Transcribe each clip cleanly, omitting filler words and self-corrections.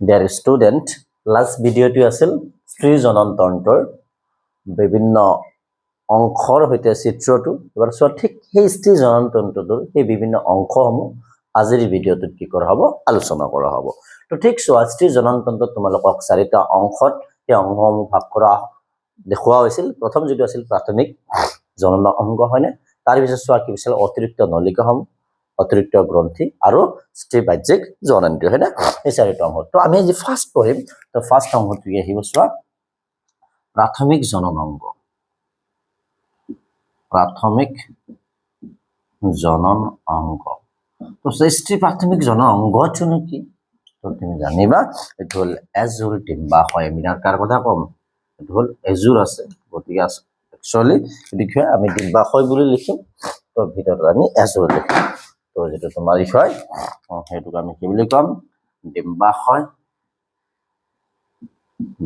Dear student, last video to আছিল স্ত্ৰী জননতন্ত্ৰৰ বিভিন্ন অংশৰ হৈতে চিত্ৰটো এবাৰ চোৱা ঠিক সেই স্ত্ৰী জননতন্ত্ৰটোৰ সেই বিভিন্ন অংশসমূহ আজিৰ ভিডিঅ'টোত কি কৰা হ'ব আলোচনা কৰা হ'ব তো ঠিক চোৱা স্ত্ৰী জননতন্ত্ৰত তোমালোকক চাৰিটা অংশত সেই অংশসমূহ ভাগ কৰা দেখুওৱা হৈছিল প্ৰথম যেটো আছিল প্ৰাথমিক জনন অংগ হয়নে তাৰ পিছত চোৱা কি আছিল অতিৰিক্ত নলিকাসমূহ অতিৰিক্ত গ্ৰন্থি আৰু স্ত্ৰী বাহ্যিক জননেন্দ্ৰিয় হয় না এই চাৰিটা অংশ তো আমি যে ফাৰ্স্ট পঢ়িম তো ফাৰ্স্ট অংশটো আহিব চোৱা প্ৰাথমিক জনন অংগ প্ৰাথমিক জনন অংগ তো স্ত্ৰী প্ৰাথমিক জনন অংগটো কি তো তুমি জানিবা এটো হল এজুৰ ডিম্বাশয় মিনাৰ কাৰ কথা কম এটো হল এজুৰ আছে গতিকে একচুয়ালি লিখে আমি ডিম্বাশয় বুলি লিখিম তো ভিতৰত আমি এজুৰ লিখিম তো যেটো তোমাৰ বিষয় হেতুক আমি কি বুলি কম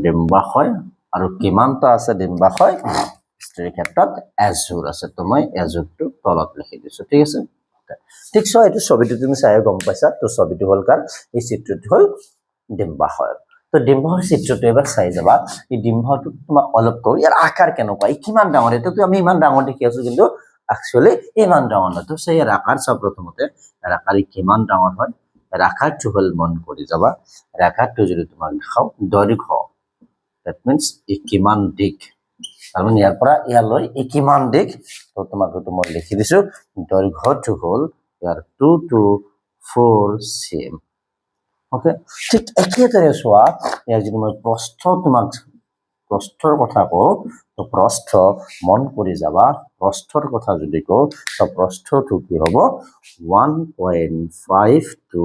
ডিম্বাশয় আৰু কিমানটা আছে ডিম্বাশয় স্ত্ৰীৰ ক্ষেত্ৰত এজুৰ আছে তো মই এজুৰটো তলত লিখি দিছো ঠিক আছে ঠিক সো এটো ছবিটো তুমি চাই গম পাইছা তো ছবিটো হল কাৰ এই চিত্ৰটো হল ডিম্বাশয় তো ডিম্বাশয় চিত্ৰটো এবাৰ চাই যাবা এই ডিম্বাটো তোমাক অলপ কও ইয়াৰ আকাৰ কেনেকুৱা এই কিমান ডাঙৰ এটো আমি ইমান ডাঙৰ দেখি আছো কিন্তু actually ইমান ডাঙৰ না তো সেই আকাৰ সব প্ৰথমতে আকাৰ কিমান ডাঙৰ হয় আকাৰটো হল মন কৰি যাবা আকাৰটো যদি তোমাক দেখাও দৈৰ্ঘ্য that means এই কিমান দিক আমি ইয়াৰ পৰা ইয়ালৈ এই কিমান দিক তো তোমাকটো মই লিখি দিছো দৈৰ্ঘ্যটো হল ইয়াৰ 2 to 4 cm ওকে ঠিক একেদৰে চোৱা ইয়াৰ যদি মই প্ৰস্থৰ কথা কও তো প্ৰস্থ মন কৰি যাবা প্ৰস্থৰ কথা যদি কও তো প্ৰস্থটো কি হ'ব 1.5 to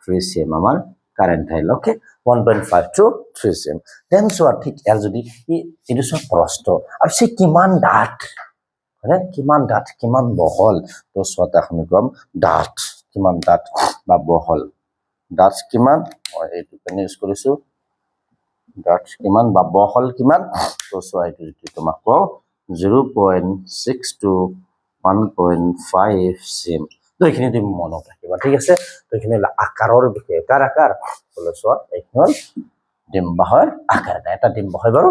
3 cm আমাৰ কাৰেন্ট আহিল ওকে 1.5 to 3 cm দেন চোৱা ঠিক ইয়াৰ যদি এটো সব প্ৰস্থ আৰু সে কিমান ডাঠ মানে কিমান বহল তো চোৱা আমি কম ডাঠ কিমান ডাঠ বা বহল ডাঠ কিমান মই এটো পেন ইউজ কৰিছো ডাঠ কিমান বা বহল কিমান তো চোৱা এটো যদি তোমাক কও 0.6 to 1.5 cm তো এখানে তুমি মনত ৰাখিবা ঠিক আছে তো এখানে আকাৰৰ বিষয়ে কাৰ আকাৰ বলে চোৱা এখন ডিম্বাশয়ৰ আকাৰ এটা ডিম্বাশয় বাৰু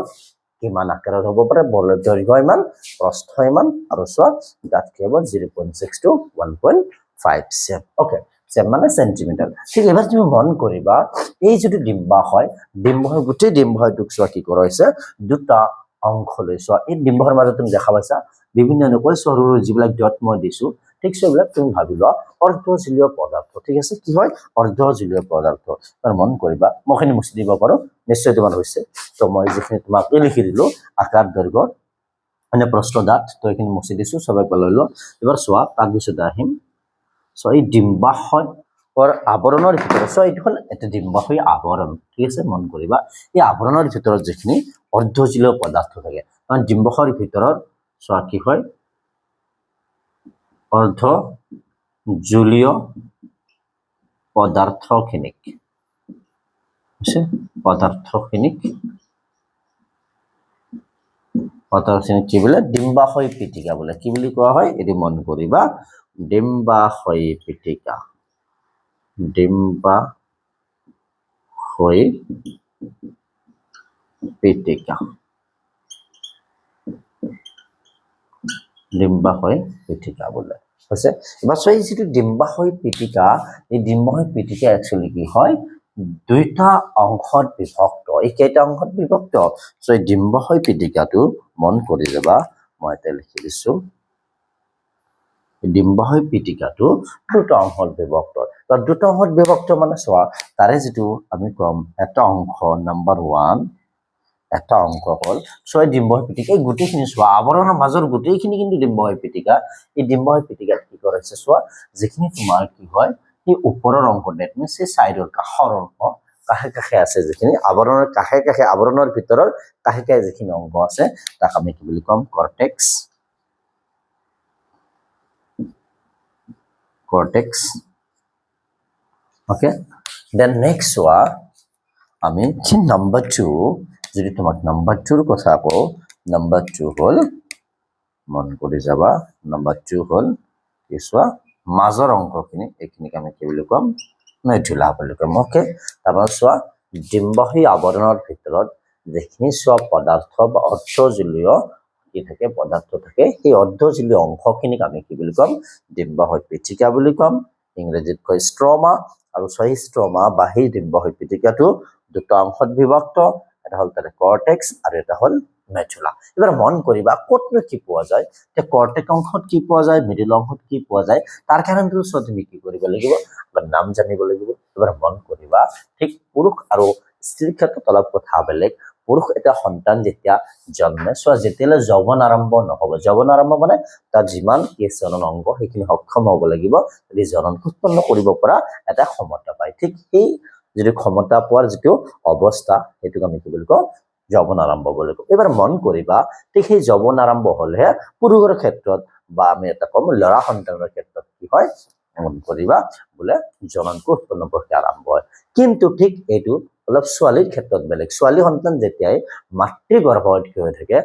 কিমান আকাৰৰ হ'ব পাৰে বল দৈৰ্ঘ্য ইমান প্ৰস্থ ইমান আৰু চোৱা ডাঠ কেৱল 0.6 to 1.5 cm ওকে cm মানে সেন্টিমিটাৰ ঠিক এবাৰ তুমি মন কৰিবা এই যেটো ডিম্বাশয় গোটেই ডিম্বাশয়টোক চোৱা কি কৰা হৈছে দুটা অংশ লৈ চোৱা এই ডিম্বাশয়ৰ মাজত তুমি দেখা পাইছা বিভিন্ন নকৈ সৰুৰ যিবিলাক ডট মই দিছো ঠিক সেইবিলাক তুমি ভাবিবা অৰ্ধজলীয় পদাৰ্থ ঠিক আছে কি হয় অৰ্ধজলীয় পদাৰ্থ তাৰ মন কৰিবা মখিনি মুছি দিব পাৰো নিশ্চয় তোমাৰ হৈছে তো মই যিখিনি তোমাক লিখি দিলো আকাৰ দৈৰ্ঘ্য মানে প্ৰস্থ ডাঠ তো এখিনি মুছি দিছো সবাই লৈ লো এবাৰ চোৱা তাৰ পিছত আহিম সো এই ডিম্বাশয়ৰ আৱৰণৰ ভিতৰত সো এইটো হল এটা ডিম্বাশয় আৱৰণ ঠিক আছে মন কৰিবা এই আৱৰণৰ ভিতৰত যিখিনি অৰ্ধজলীয় পদাৰ্থ থাকে মানে ডিম্বাশয়ৰ ভিতৰত চোৱা কি হয় অৰ্ধজলীয় পদাৰ্থখিনিক কি বলে ডিম্বাশয় পিটিকা বলে কি বুলি কোৱা হয় এটি মন কৰিবা ডিম্বাশয় পিটিকা ডিম্বাশয় পিটিকা বলে হৈছে এবাৰ সেই যেটো ডিম্বাশয় পিটিকা এই ডিম্বাশয় পিটিকা একচুয়ালি কি হয় দুইটা অংশত বিভক্ত এই কেইটা অংশত বিভক্ত সো এই ডিম্বাশয় পিটিকাটো মন কৰি যাবা মই এটা লিখি দিছো ডিম্বাশয় পিটিকাটো দুটা অংশত বিভক্ত বা দুটা অংশত বিভক্ত মানে চোৱা তাৰে যেটো আমি কম এটা অংশ নাম্বার 1 এটা অংক হল সো এই ডিম্বাশয় পিটিকা এই গুটেখিনি চোৱা আৱৰণৰ মাজৰ গুটেখিনি কিন্তু ডিম্বাশয় পিটিকা এই ডিম্বাশয় পিটিকাত কি কৰাইছে চোৱা যিখিনি তোমাৰ কি হয় এই ওপৰৰ অংশ নেট সে সাইডৰ কাষৰ অংশ কাষে আছে যিখিনি আৱৰণৰ কাষে আৱৰণৰ ভিতৰৰ কাষে যিখিনি অংশ আছে তাক আমি কি বুলি কম কৰ্টেক্স ওকে দেন নেক্সট ওয়া আমি নাম্বাৰ 2 যদি তোমাক নাম্বাৰ 2 ৰ কথা কও নাম্বাৰ 2 হল মন কৰি যাবা নাম্বাৰ 2 হল কি চোৱা মাজৰ অংশখিনি এখিনিক আমি কি বুলি কম মেডুলা বুলি কম ওকে তাৰপৰা চোৱা ডিম্বাশয়ী আৱৰণৰ ভিতৰত যিখিনি চোৱা পদাৰ্থ বা অৰ্ধজলীয় কি থাকে পদাৰ্থ থাকে সেই অৰ্ধজলীয় অংশখিনিক আমি কি বুলি ক'ম ডিম্বাশয় পিঠিকা বুলি ক'ম ইংৰাজীত কয় ষ্ট্ৰমা আৰু সেই ষ্ট্ৰমা বা সেই ডিম্বাশয় পিঠিকাটো দুটা অংশত বিভক্ত এটা হ'ল তাৰে কৰ্টেক্স আৰু এটা হ'ল মেডুলা এবাৰ মন কৰিবা ক'তনো কি পোৱা যায় তে কৰ্টেক্স অংশত কি পোৱা যায় মিডল অংশত কি পোৱা যায় তাৰ কাৰণেতো চোৱা তুমি কি কৰিব লাগিব নাম জানিব লাগিব এবাৰ মন কৰিবা ঠিক পুৰুষ আৰু স্ত্ৰীৰ ক্ষেত্ৰত অলপ কথা বেলেগ পুৰুষ এটা সন্তান যেতিয়া জন্মে চোৱা যেতিয়ালৈ যৌৱন আৰম্ভ নহ'ব যৌৱন আৰম্ভ মানে তাৰ যিমান জনন অংগ সেইখিনি সক্ষম হ'ব লাগিব যদি জনন উৎপন্ন কৰিব পৰা এটা ক্ষমতা পায় ঠিক সেই যদি ক্ষমতা পোৱাৰ যিটো অৱস্থা সেইটোক আমি কি বুলি কওঁ যৌৱন আৰম্ভ বুলি কওঁ এবাৰ মন কৰিবা ঠিক সেই যৌৱন আৰম্ভ হ'লেহে পুৰুষৰ ক্ষেত্ৰত বা আমি এটা কম ল'ৰা সন্তানৰ ক্ষেত্ৰত কি হয় মন কৰিবা বোলে জননটো উৎপন্ন প্ৰক্ৰিয়া আৰম্ভ হয় কিন্তু ঠিক এইটো অলপ ছোৱালীৰ ক্ষেত্ৰত বেলেগ ছোৱালী সন্তান যেতিয়াই মাতৃ গৰ্ভত হৈ থাকে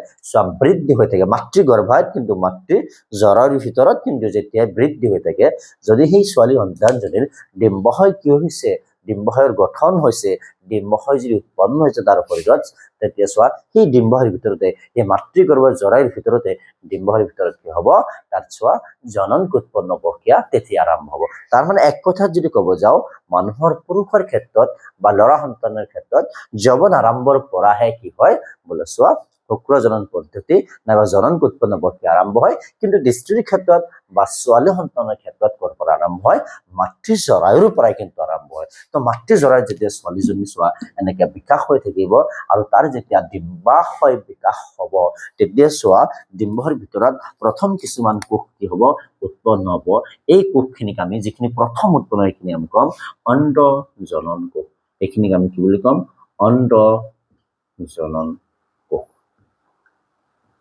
বৃদ্ধি হৈ থাকে মাতৃ গৰ্ভত কিন্তু মাতৃ জৰাৰ ভিতৰত কিন্তু যেতিয়া বৃদ্ধি হৈ থাকে যদি সেই ছোৱালী সন্তানজনীৰ ডিম্বাশয় কি হৈছে ডিম্বাশয়ৰ গঠন হৈছে ডিম্বাশয় যদি উৎপন্ন হৈছে তাৰ শৰীৰত তেতিয়া চোৱা সেই ডিম্বাশয়ৰ ভিতৰতে এই মাতৃগৰ্ভৰ জৰাৰ ভিতৰতে ডিম্বাশয়ৰ ভিতৰত কি হ'ব তাত চোৱা জনন উৎপন্ন প্ৰক্ৰিয়া তেতিয়া আৰম্ভ হ'ব তাৰ মানে এক কথাত যদি ক'ব যাওঁ মানুহৰ পুৰুষৰ ক্ষেত্ৰত বা ল'ৰা সন্তানৰ ক্ষেত্ৰত যৌৱন আৰম্ভৰ পৰাহে কি হয় বোলে চোৱা শুক্ৰ জনন পদ্ধতি নাইবা জনন উৎপন্ন প্ৰক্ৰিয়া আৰম্ভ হয় কিন্তু স্ত্ৰীৰ ক্ষেত্ৰত বা ছোৱালী সন্তানৰ ক্ষেত্ৰত ক'ৰ পৰা আৰম্ভ হয় মাতৃ জৰায়ুৰ পৰাই কিন্তু আৰম্ভ হয় তো মাতৃ জৰায়ুত যেতিয়া ছোৱালীজনী চোৱা এনেকে বিকাশ হৈ থাকিব আৰু তাৰ যেতিয়া ডিম্বাশয় বিকাশ হ'ব তেতিয়া চোৱা ডিম্বাশয়ৰ ভিতৰত প্ৰথম কিছুমান কোষ কি হ'ব উৎপন্ন হ'ব এই কোষখিনিক আমি যিখিনি প্ৰথম উৎপন্ন সেইখিনি আমি ক'ম অণ্ড জনন কোষ এইখিনিক আমি কি বুলি ক'ম অণ্ড জনন কোষ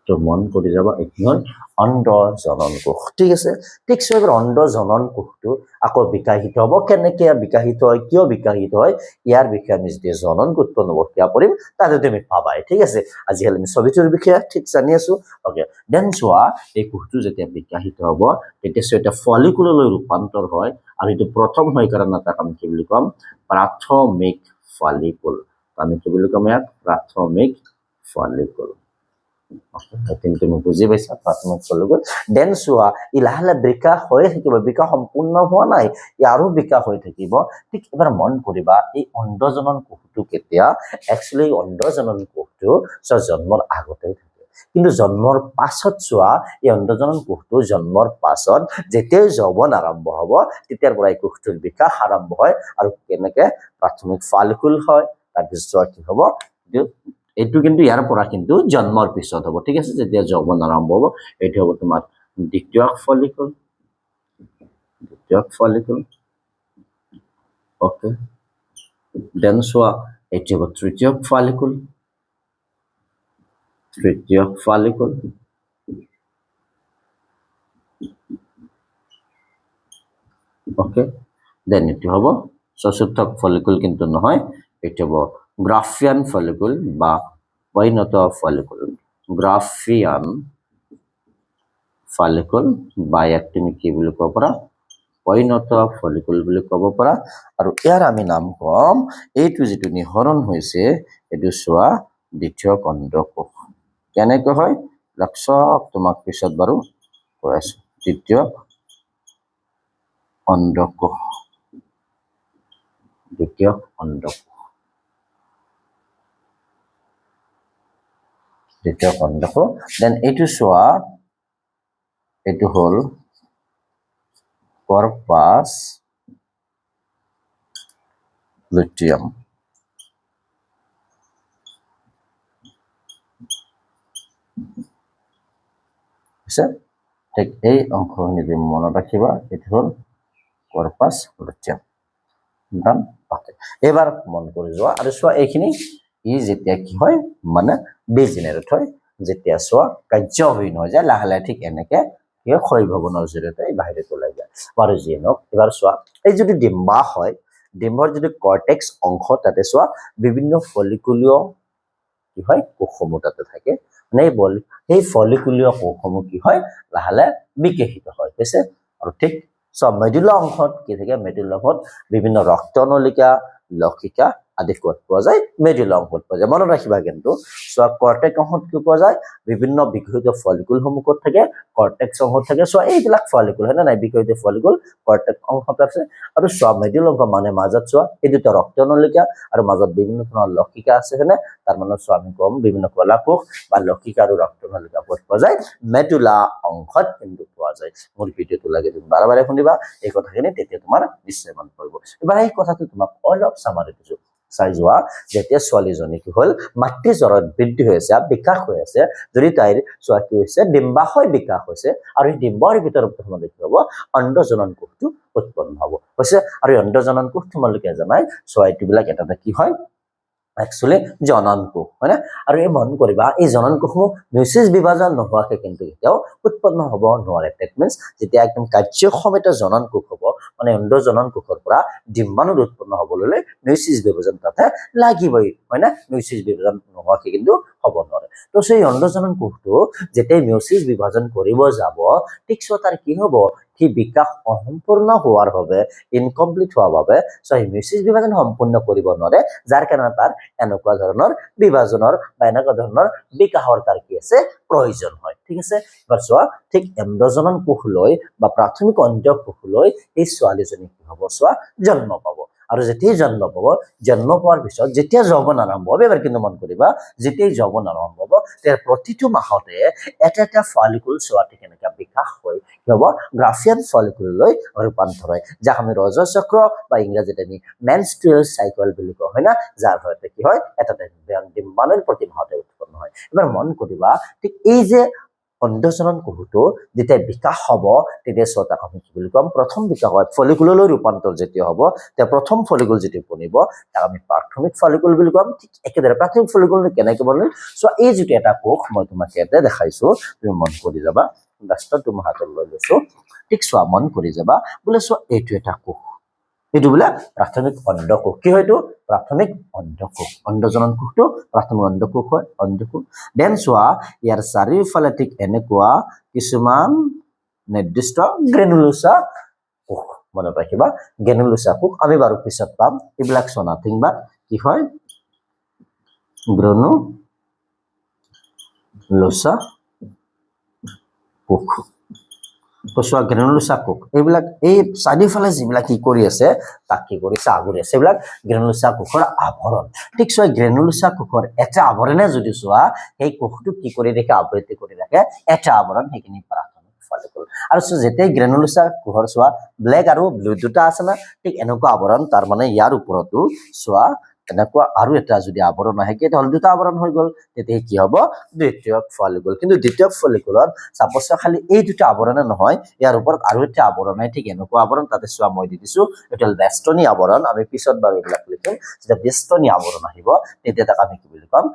তো মন কৰি যাবা এইখিনি হ'ল অণ্ড জনন কোষ ঠিক আছে ঠিক এবাৰ অণ্ড জনন কোষটো আকৌ বিকাশিত হ'ব কেনেকে বিকাশিত হয় কিয় বিকাশিত হয় ইয়াৰ বিষয়ে আমি যেতিয়া জনন উৎপন্ন প্ৰক্ৰিয়া কৰিম তাতে তুমি পাবাই ঠিক আছে আজিকালি আমি ছবিটোৰ বিষয়ে ঠিক জানি আছো ওকে দেন চোৱা এই কোষটো যেতিয়া বিকাশিত হ'ব তেতিয়া এটা ফলিকুললৈ ৰূপান্তৰ হয় আৰু এইটো প্ৰথম হয় কাৰণে তাক আমি কি বুলি ক'ম প্ৰাথমিক ফলিকুল আমি কি বুলি ক'ম ইয়াক প্ৰাথমিক ফলিকুল তুমি বুজি পাইছা প্ৰাথমিক ফলিকুল দেন চোৱা ই লাহে লাহে বিকাশ হৈ থাকিব বিকাশ সম্পূৰ্ণ হোৱা নাই ই আৰু বিকাশ হৈ থাকিব ঠিক এবাৰ মন কৰিবা এই অণ্ডজনন কোষটো কেতিয়া একচুৱেলি অণ্ডজনন কোষটো জন্মৰ আগতেই থাকে কিন্তু জন্মৰ পাছত চোৱা এই অণ্ডজনন কোষটো জন্মৰ পাছত যেতিয়াই যৌৱন আৰম্ভ হ'ব তেতিয়াৰ পৰা এই কোষটোৰ বিকাশ আৰম্ভ হয় আৰু কেনেকে প্ৰাথমিক ফলিকুল হয় তাৰপিছত কি হ'ব এইটো কিন্তু ইয়াৰ পৰা কিন্তু জন্মৰ পিছত হ'ব ঠিক আছে যেতিয়া যৌৱন আৰম্ভ হ'ব এইটো হ'ব তোমাৰ দ্বিতীয় ফলিকুল ওকে দেন চোৱা এইটো হ'ব তৃতীয় ফলিকুল ওকে দেন এইটো হ'ব চতুৰ্থ ফলিকুল কিন্তু নহয় এইটো হ'ব গ্ৰাফিয়ান ফলিকুল বা পৰিণত ফলিকুল গ্ৰাফিয়ান ফলিকুল বা ইয়াক তুমি কি বুলি ক'ব পাৰা পৰিণত ফলিকুল বুলি ক'ব পাৰা আৰু ইয়াৰ আমি নাম কম এইটো যেটো নিহৰণ হৈছে এটো চোৱা দ্বিতীয় অণ্ডকোষ কেনেকৈ হয় লক্ষক তোমাক পিছত বাৰু কৈ আছো দ্বিতীয় অণ্ডকোষ দ্বিতীয় অণ্ডকোষ দেন এইটো চোৱা এইটো হল কৰ্পাস লুটিয়াম ঠিক এই অংশখিনি যদি মনত ৰাখিবা এইটো হল কৰ্পাস লুটিয়াম ডান ওকে এবাৰ মন কৰি যোৱা আৰু চোৱা এইখিনি ই যেতিয়া কি হয় মানে ডিজেনাৰেট হয় যেতিয়া চোৱা কাৰ্যহীন হৈ যায় লাহে লাহে ঠিক এনেকে কি ক্ষয় ভৱনৰ জৰিয়তে বাহিৰত ওলাই যায় বাৰু যিয়ে নহওক এবাৰ চোৱা এই যদি ডিম্বা হয় ডিম্বৰ যদি কৰ্টেক্স অংশ তাতে চোৱা বিভিন্ন ফলিকুলীয় কি হয় কোষসমূহ তাতে থাকে মানে এই ফলিকুলীয় কোষসমূহ কি হয় লাহে লাহে বিকশিত হয় কৈছে আৰু ঠিক সব মেডুলা অংশত কি থাকে মেডুলা অংশত বিভিন্ন ৰক্তনলিকা লক্ষিকা আদি ক'ত পোৱা যায় মেডুলা অংশত পোৱা যায় মনত ৰাখিবা কিন্তু চোৱা কৰ্টেক্স অংশত কি পোৱা যায় বিভিন্ন বিকশিত ফলিকুলসমূহ ক'ত থাকে কৰ্টেক্স অংশত থাকে চোৱা এইবিলাক ফলিকুল হয় না নাই বিকশিত ফলিকুল কৰ্টেক্স অংশত আছে আৰু চোৱা মেডুলা অংশ মানে মাজত চোৱা এই দুটা ৰক্তনলিকা আৰু মাজত বিভিন্ন ধৰণৰ লক্ষিকা আছে হয়নে তাৰ মানে চোৱা আমি কম বিভিন্ন কলাকোষ বা লক্ষিকা আৰু ৰক্তনলিকা ক'ত পোৱা যায় মেডুলা অংশত কিন্তু পোৱা যায় মোৰ ভিডিঅ'টো লাগে তুমি বাৰে বাৰে শুনিবা এই কথাখিনি তেতিয়া তোমাৰ নিশ্চয় মন পৰিব এবাৰ এই কথাটো তোমাক অলপ সামাৰি দিছো চাই যোৱা যেতিয়া ছোৱালীজনী কি হ'ল মাতৃজৰত বৃদ্ধি হৈ আছে বিকাশ হৈ আছে যদি তাইৰ চোৱা কি হৈছে ডিম্বাশয় বিকাশ হৈছে আৰু এই ডিম্বৰ ভিতৰত প্ৰথমতে কি হ'ব অণ্ডজনন কোষটো উৎপন্ন হ'ব হৈছে আৰু অণ্ডজনন কোষ তোমালোকে জানাই চোৱা এইটোবিলাক এটা কি হয় একচুয়ালি জনন কোষ হয় না আৰু এই মন কৰিবা এই জনন কোষসমূহ নিউক্লিয়াছ বিভাজন নোহোৱাকৈ কিন্তু কেতিয়াও উৎপন্ন হ'ব নোৱাৰে দ্যাট মিন্স যেতিয়া একদম কাৰ্যক্ষম এটা জনন কোষ হ'ব মানে অণ্ডজনন কোষৰ পৰা ডিম্বাণু উৎপন্ন হ'বলৈ নিউক্লিয়াছ বিভাজন তাতে লাগিবই হয় না নিউক্লিয়াছ বিভাজন নোহোৱাকৈ কিন্তু হ'ব নোৱাৰে তো সেই অণ্ডজনন কোষটো যেতিয়া নিউক্লিয়াছ বিভাজন কৰিব যাব ঠিক তাৰ কি হ'ব কি বিকাশ অসম্পূৰ্ণ হোৱাৰ বাবে ইনকমপ্লিট হোৱাৰ বাবে সেই নিউক্লিয়াছ বিভাজন সম্পূৰ্ণ কৰিব নোৱাৰে যাৰ কাৰণে তাৰ এনেকুৱা ধৰণৰ বিভাজনৰ বা এনেকুৱা ধৰণৰ বিকাশৰ তাৰ কি আছে প্ৰয়োজন হয় ঠিক আছে এবাৰ চোৱা ঠিক এণ্ডজনন কোষলৈ বা প্ৰাথমিক অণ্ড কোষলৈ এই ছোৱালীজনী কি হ'ব চোৱা জন্ম পাব আৰু যেতিয়া জন্ম পাব জন্ম পোৱাৰ পিছত যেতিয়া যৌৱন আৰম্ভ হ'ব এবাৰ কিন্তু মন কৰিবা যেতিয়া যৌৱন আৰম্ভ হ'ব তাৰ প্ৰতিটো মাহতে এটা ফলিকুল চোৱাতে কেনেকা বিকাশ হৈ কি হ'ব গ্ৰাফিয়ান ফলিকুললৈ ৰূপান্তৰ হয় যাক আমি ৰজৰ চক্ৰ বা ইংৰাজীত আমি মেনষ্ট্ৰুৱেল চাইকেল বুলি কওঁ হয় না যাৰ ফলতে কি হয় এটা ডিম্বাণুৰ প্ৰতি মাহতে উৎপন্ন হয় এবাৰ মন কৰিবা ঠিক এই যে অণ্ডজনন কোষটো যেতিয়া বিকাশ হ'ব তেতিয়া চোৱা আমি কি বুলি ক'ম প্ৰথম বিকাশ হয় ফলিকুললৈ ৰূপান্তৰ যেতিয়া হ'ব তেতিয়া প্ৰথম ফলিকুল যেতিয়া বনিব তাক আমি প্ৰাথমিক ফলিকুল বুলি ক'ম ঠিক একেদৰে প্ৰাথমিক ফলিকুল কেনেকৈ বনে চোৱা এই যিটো এটা কোষ মই তোমাক ইয়াতে দেখাইছো তুমি মন কৰি যাবা লাষ্টত তোমাৰ হাতত লৈ লৈছো ঠিক চোৱা মন কৰি যাবা বোলে চোৱা এইটো এটা কোষ এইটো বোলে প্ৰাথমিক অণ্ডকোষ কি হয়তো প্ৰাথমিক অণ্ডকোষ অণ্ডজনন কোষটো প্ৰাথমিক অণ্ডকোষ হয় অণ্ডকোষ দেন চোৱা ইয়াৰ চাৰিওফালে ঠিক এনেকুৱা কিছুমান নিৰ্দিষ্ট গ্ৰেনুলোসা কোষ মনত ৰাখিবা গ্ৰেনুলোসা কোষ আমি বাৰু পিছত পাম এইবিলাক চোৱা নাথিং বাট কি হয় গ্ৰেনুলোসা কোষ কোষা গ্ৰেনুলোসা কোষ এইবিলাক এই চাৰিওফালে যিবিলাক কি কৰি আছে তাক কি কৰিছে আগুৰি আছে এইবিলাক গ্ৰেনুলোসা কোষৰ আৱৰণ ঠিক চোৱা গ্ৰেনুলোসা কোষৰ এটা আৱৰণে যদি চোৱা সেই কোষটো কি কৰি ৰাখে আবৃত কৰি ৰাখে এটা আৱৰণ সেইখিনি প্ৰাথমিক ফলিকুল আৰু যেতিয়া গ্ৰেনুলোসা কোষৰ চোৱা ব্লেক আৰু ব্লু দুটা আছে না ঠিক এনেকুৱা আৱৰণ তাৰ মানে ইয়াৰ ওপৰতো চোৱা এনেকুৱা আৰু এটা যদি আৱৰণ আহে কি হল দুটা আৱৰণ হৈ গল তেতিয়া কি হ'ব দ্বিতীয় ফলিকুল কিন্তু দ্বিতীয় ফলিকুলত সাপোজ খালি এই দুটা আৱৰণে নহয় ইয়াৰ ওপৰত আৰু এটা আৱৰণ হয় ঠিক এনেকুৱা আৱৰণ তাতে চোৱা মই দি দিছো এটা বেষ্টনী আৱৰণ আমি পিছত বাৰু এইবিলাক লিখিম যেতিয়া বেষ্টনী আৱৰণ আহিব তেতিয়া তাক আমি কি বুলি ক'ম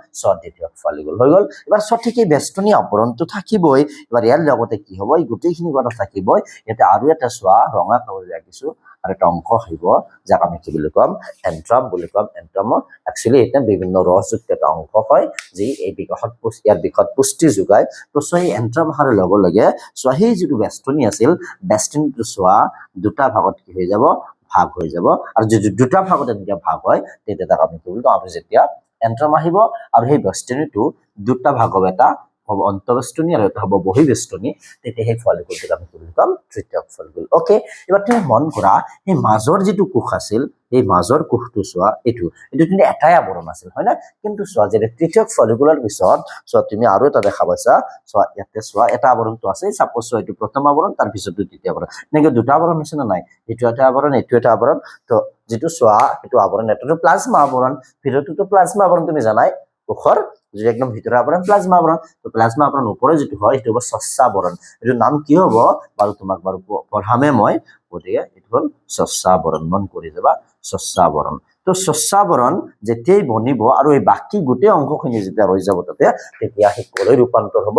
দ্বিতীয় ফলিকুল হৈ গল এবাৰ সঠিক এই বেষ্টনী আৱৰণটো থাকিবই এবাৰ ইয়াৰ লগতে কি হ'ব এই গোটেইখিনি কথা থাকিবই ইয়াতে আৰু এটা চোৱা ৰঙা কাগজ ৰাখিছো আৰু এটা অংশ আহিব যাক আমি কি বুলি ক'ম এন্ট্ৰাম বুলি ক'ম এন্ট্ৰাম একচুয়ালি এটা বিভিন্ন ৰসযুক্ত এটা অংশ হয় যি এই বিকাশত ইয়াৰ বিকাশত পুষ্টি যোগায় তো সেই এন্ট্ৰাম অহাৰ লগে লগে চোৱা সেই যিটো বেষ্টনী আছিল বেষ্টনীটো চোৱা দুটা ভাগত কি হৈ যাব ভাগ হৈ যাব আৰু যদি দুটা ভাগত এনেকৈ ভাগ হয় তেতিয়া তাক আমি কি বুলি ক'ম আৰু যেতিয়া এন্ট্ৰাম আহিব আৰু সেই বেষ্টনীটো দুটা ভাগ হ'ব এটা হ'ব অন্তঃবেষ্টনী আৰু এটা হ'ব বহিঃবেষ্টনী তেতিয়া সেই ফলিকুলটোক আমি কি বুলি ক'ম তৃতীয় ফলিকুল ওকে এবাৰ তুমি মন কৰা এই মাজৰ যিটো কোষ আছিল এই মাজৰ কোষটো চোৱা এইটো কিন্তু এটাই আৱৰণ আছিল হয় না কিন্তু চোৱা যে তৃতীয় ফলিকুলৰ পিছত চোৱা তুমি আৰু এটা দেখা পাইছা চোৱা ইয়াতে চোৱা এটা আৱৰণটো আছে সাপোজ চোৱা এইটো প্ৰথম আৱৰণ তাৰ পিছতো দ্বিতীয় আৱৰণ এনেকৈ দুটা আৱৰণ আছে না নাই এইটো এটা আৱৰণ এইটো এটা আৱৰণ তো যিটো চোৱা এইটো আৱৰণ এটাটো প্লাজমা আৱৰণ ভিতৰতো প্লাজমা আৱৰণ তুমি জানাই কোষৰ যদি একদম ভিতৰৰ আৱৰণ প্লাজমা আৱৰণ তো প্লাজমা আৱৰণ ওপৰৰ যিটো হয় সেইটো হ'ব স্বচ্ছ আৱৰণ এইটো নাম কি হ'ব বাৰু তোমাক বাৰু পঢ়ামে মই গতিকে এইটো হ'ল স্বচ্ছ আৱৰণ মন কৰি যাবা স্বচ্ছ আৱৰণ তো স্বচ্ছ আৱৰণ যেতিয়াই বনিব আৰু এই বাকী গোটেই অংশখিনি যেতিয়া ৰৈ যাব তাতে তেতিয়া সেই কলৈ ৰূপান্তৰ হ'ব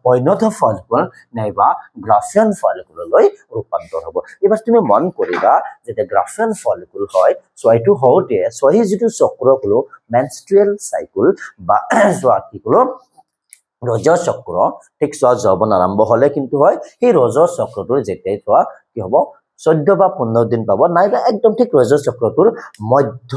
পৈণত ফলিকুল নাইবা গ্ৰাফিয়ান ফলিকুললৈ ৰূপান্তৰ হ'ব এবাৰ তুমি মন কৰিবা যেতিয়া গ্ৰাফিয়ান ফলিকুল হয় এইটো হওঁতে সেই যিটো চক্ৰ কলো মেনষ্ট্ৰুৱেল চাইকেল বা চোৱা কি কলো ৰজৰ চক্ৰ ঠিক চোৱা যৌৱন আৰম্ভ হলে কিন্তু হয় সেই ৰজৰ চক্ৰটোৰ যেতিয়াই চোৱা কি হ'ব 14 বা 15 দিন পাব নাইবা একদম ঠিক ৰজস চক্ৰটোৰ মধ্য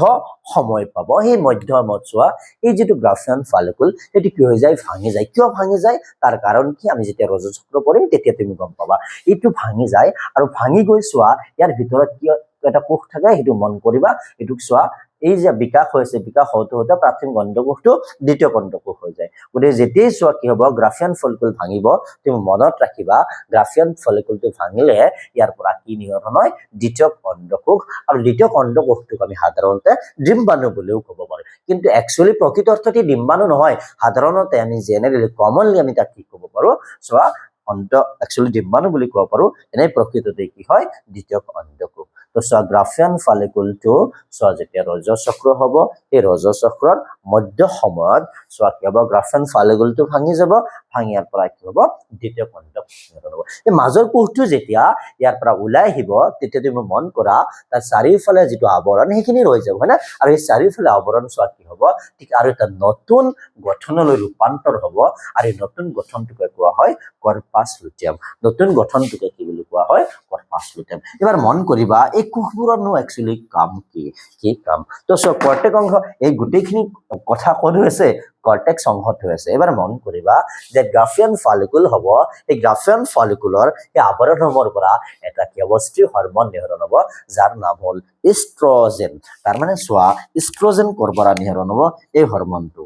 সময় পাব সেই মধ্য সময়ত চোৱা এই যেটো গ্ৰাফিয়ান ফলিকল এটি কি হৈ যায় ভাঙি যায় কিয় ভাঙি যায় তাৰ কাৰণ কি আমি যেতিয়া ৰজস চক্ৰ কৰিম তেতিয়া তুমি গম পাবা এইটো ভাঙি যায় আৰু ভাঙি গৈ চোৱা ইয়াৰ ভিতৰত কি এটা কোষ থাকে হেতু মন কৰিবা এটুক চোৱা এই যে বিকাশ হৈছে বিকাশ হওঁতে হওঁতে প্ৰাথমিক অণ্ডকোষটো দ্বিতীয় অণ্ডকোষ হৈ যায় গতিকে যেতিয়াই চোৱা কি হ'ব গ্ৰাফিয়ান ফলিকল ভাঙিব তুমি মনত ৰাখিবা গ্ৰাফিয়ান ফলিকলটো ভাঙিলে ইয়াৰ পৰা কি নিৰ্গমন হয় দ্বিতীয় অণ্ডকোষ আৰু দ্বিতীয় অণ্ডকোষটোক আমি সাধাৰণতে ডিম্বাণু বুলিও ক'ব পাৰো কিন্তু একচুয়ালি প্ৰকৃত অৰ্থতে ডিম্বাণু নহয় সাধাৰণতে আমি জেনেৰেলি কমনলি আমি তাক কি ক'ব পাৰো চোৱা অন্ত একচুয়ালি ডিম্বাণু বুলি ক'ব পাৰো এনে প্ৰকৃততে কি হয় দ্বিতীয় অণ্ডকোষ তো চোৱা গ্ৰাফিয়ান ফলিকলটো চোৱা যেতিয়া ৰজস চক্ৰ হ'ব এই ৰজস চক্ৰৰ মধ্য সময়ত চোৱা কি হ'ব গ্ৰাফিয়ান ফলিকলটো ভাঙি যাব ভাঙিয়াৰ পৰা কি হ'ব দ্বিতীয় অণ্ডকোষ নিৰ্গমন হ'ব এই মাজৰ কোষটো যেতিয়া ইয়াৰ পৰা ওলাই আহিব তেতিয়া তুমি মন কৰা তাৰ চাৰিওফালে যেটো আৱৰণ সেইখিনি ৰৈ যাব হয় না আৰু এই চাৰিওফালে আৱৰণ চোৱা কি হ'ব ঠিক আৰু এটা নতুন গঠনলৈ ৰূপান্তৰ হ'ব আৰু এই নতুন গঠনটোকে কোৱা হয় কৰ্পাছ লুটিয়াম নতুন গঠনটোকে কি বুলি কোৱা হয় কৰ্পাছ লুটিয়াম এবাৰ মন কৰিবা এই কোষবোৰৰনো একচুয়ালি কাম কি কাম তো সো কৰ্টেক্স অংশ এই গুটেইখিনি কথা কোন হৈছে কৰ্টেক্স অংশত হৈছে এবাৰ মন কৰিবা যে গ্ৰাফিয়ান ফলিকল হ'ব এই গ্ৰাফিয়ান ফলিকুলৰ এই আৱৰণসমূহৰ পৰা এটা কেৱষ্ট্ৰি হৰমন নিৰ্গমন হ'ব যাৰ নাম হ'ল ইষ্ট্ৰজেন তাৰ মানে চোৱা ইষ্ট্ৰজেন কৰ পৰা নিৰ্গমন হ'ব এই হৰমনটো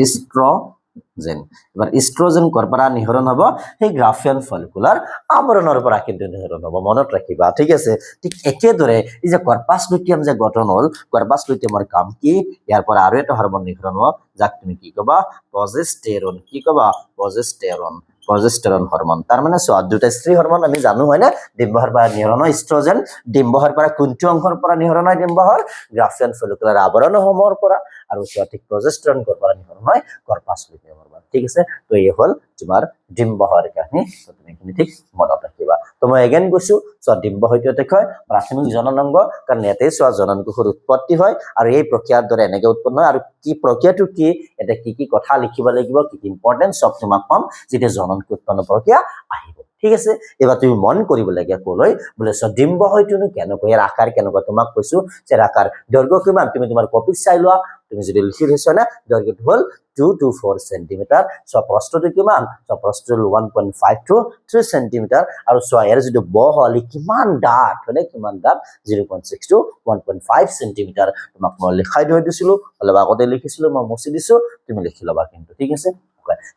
ইষ্ট্ৰজেন এবাৰ ইষ্ট্ৰজেন কৰ পৰা নিৰ্গমন হ'ব সেই গ্ৰাফিয়ান ফলিকুলাৰ আৱৰণৰ পৰা কিন্তু নিৰ্গমন হ'ব মনত ৰাখিবা ঠিক আছে ঠিক একেদৰে এই যে কৰ্পাছ লুটিয়াম যে গঠন হ'ল কৰ্পাছ লুটিয়ামৰ কাম কি ইয়াৰ পৰা আৰু এটা হৰমন নিৰ্গমন হ'ব যাক তুমি কি কবা প্ৰজেষ্টেৰন কি কবা প্ৰজেষ্টেৰন হৰমন তাৰ মানে চোৱা দুটা স্ত্ৰী হৰমন আমি জানো হয় না ডিম্বহৰ পৰা নিৰ্গমন হয় ইষ্ট্ৰজেন ডিম্বহৰ পৰা কোনটো অংশৰ পৰা নিৰ্গমন হয় ডিম্বহৰ গ্ৰাফিয়ান ফলিকুলাৰ আৱৰণসমূহৰ পৰা আৰু চোৱা ঠিক প্ৰজেষ্টেৰন কৰ পৰা নিৰ্গমন হয় কৰ্পাছ লুটিয়ামৰ পৰা ঠিক আছে তো এই হ'ল তোমাৰ ডিম্বহৰ কাহিনী তো তুমি এখিনি ঠিক মনত ৰাখিবা তো মই এগেইন কৈছো চোৱা ডিম্ব হয়তো হয় প্ৰাথমিক জননাংগ কাৰণ ইয়াতে চোৱা জননকোষৰ উৎপত্তি হয় আৰু এই প্ৰক্ৰিয়াৰ দ্বাৰা এনেকৈ উৎপন্ন হয় আৰু কি প্ৰক্ৰিয়াটো কি এটা কি কথা লিখিব লাগিব কি ইম্পৰ্টেন্ট সব তোমাক কম যেতিয়া জননকোষ উৎপন্ন প্ৰক্ৰিয়া আহিব ঠিক আছে এবাৰ তুমি মন কৰিব লাগে কলৈ বলে সো ডিম্ব হয়তোনো কেনেকৈ ইয়াৰ আকাৰ কেনেকৈ তোমাক কৈছো যে আকাৰ দৈৰ্ঘ্য কিমান তুমি তোমাৰ কপি চাই লোৱা তুমি যদি লিখি থৈছা না দৈৰ্ঘ্যটো হ'ল 2 to 4 সেন্টিমিটাৰ সো প্ৰস্থটো কিমান সো প্ৰস্থটো 1.5 to 3 সেন্টিমিটাৰ আৰু সো ইয়াৰ যদি বহল কিমান ডাঠ মানে কিমান ডাঠ 0.6 to 1.5 সেন্টিমিটার তোমাক মই লিখাই দিছিলো অলপ আগতে লিখিছিলো মই মুছি দিছো তুমি লিখি লবা কিন্তু ঠিক আছে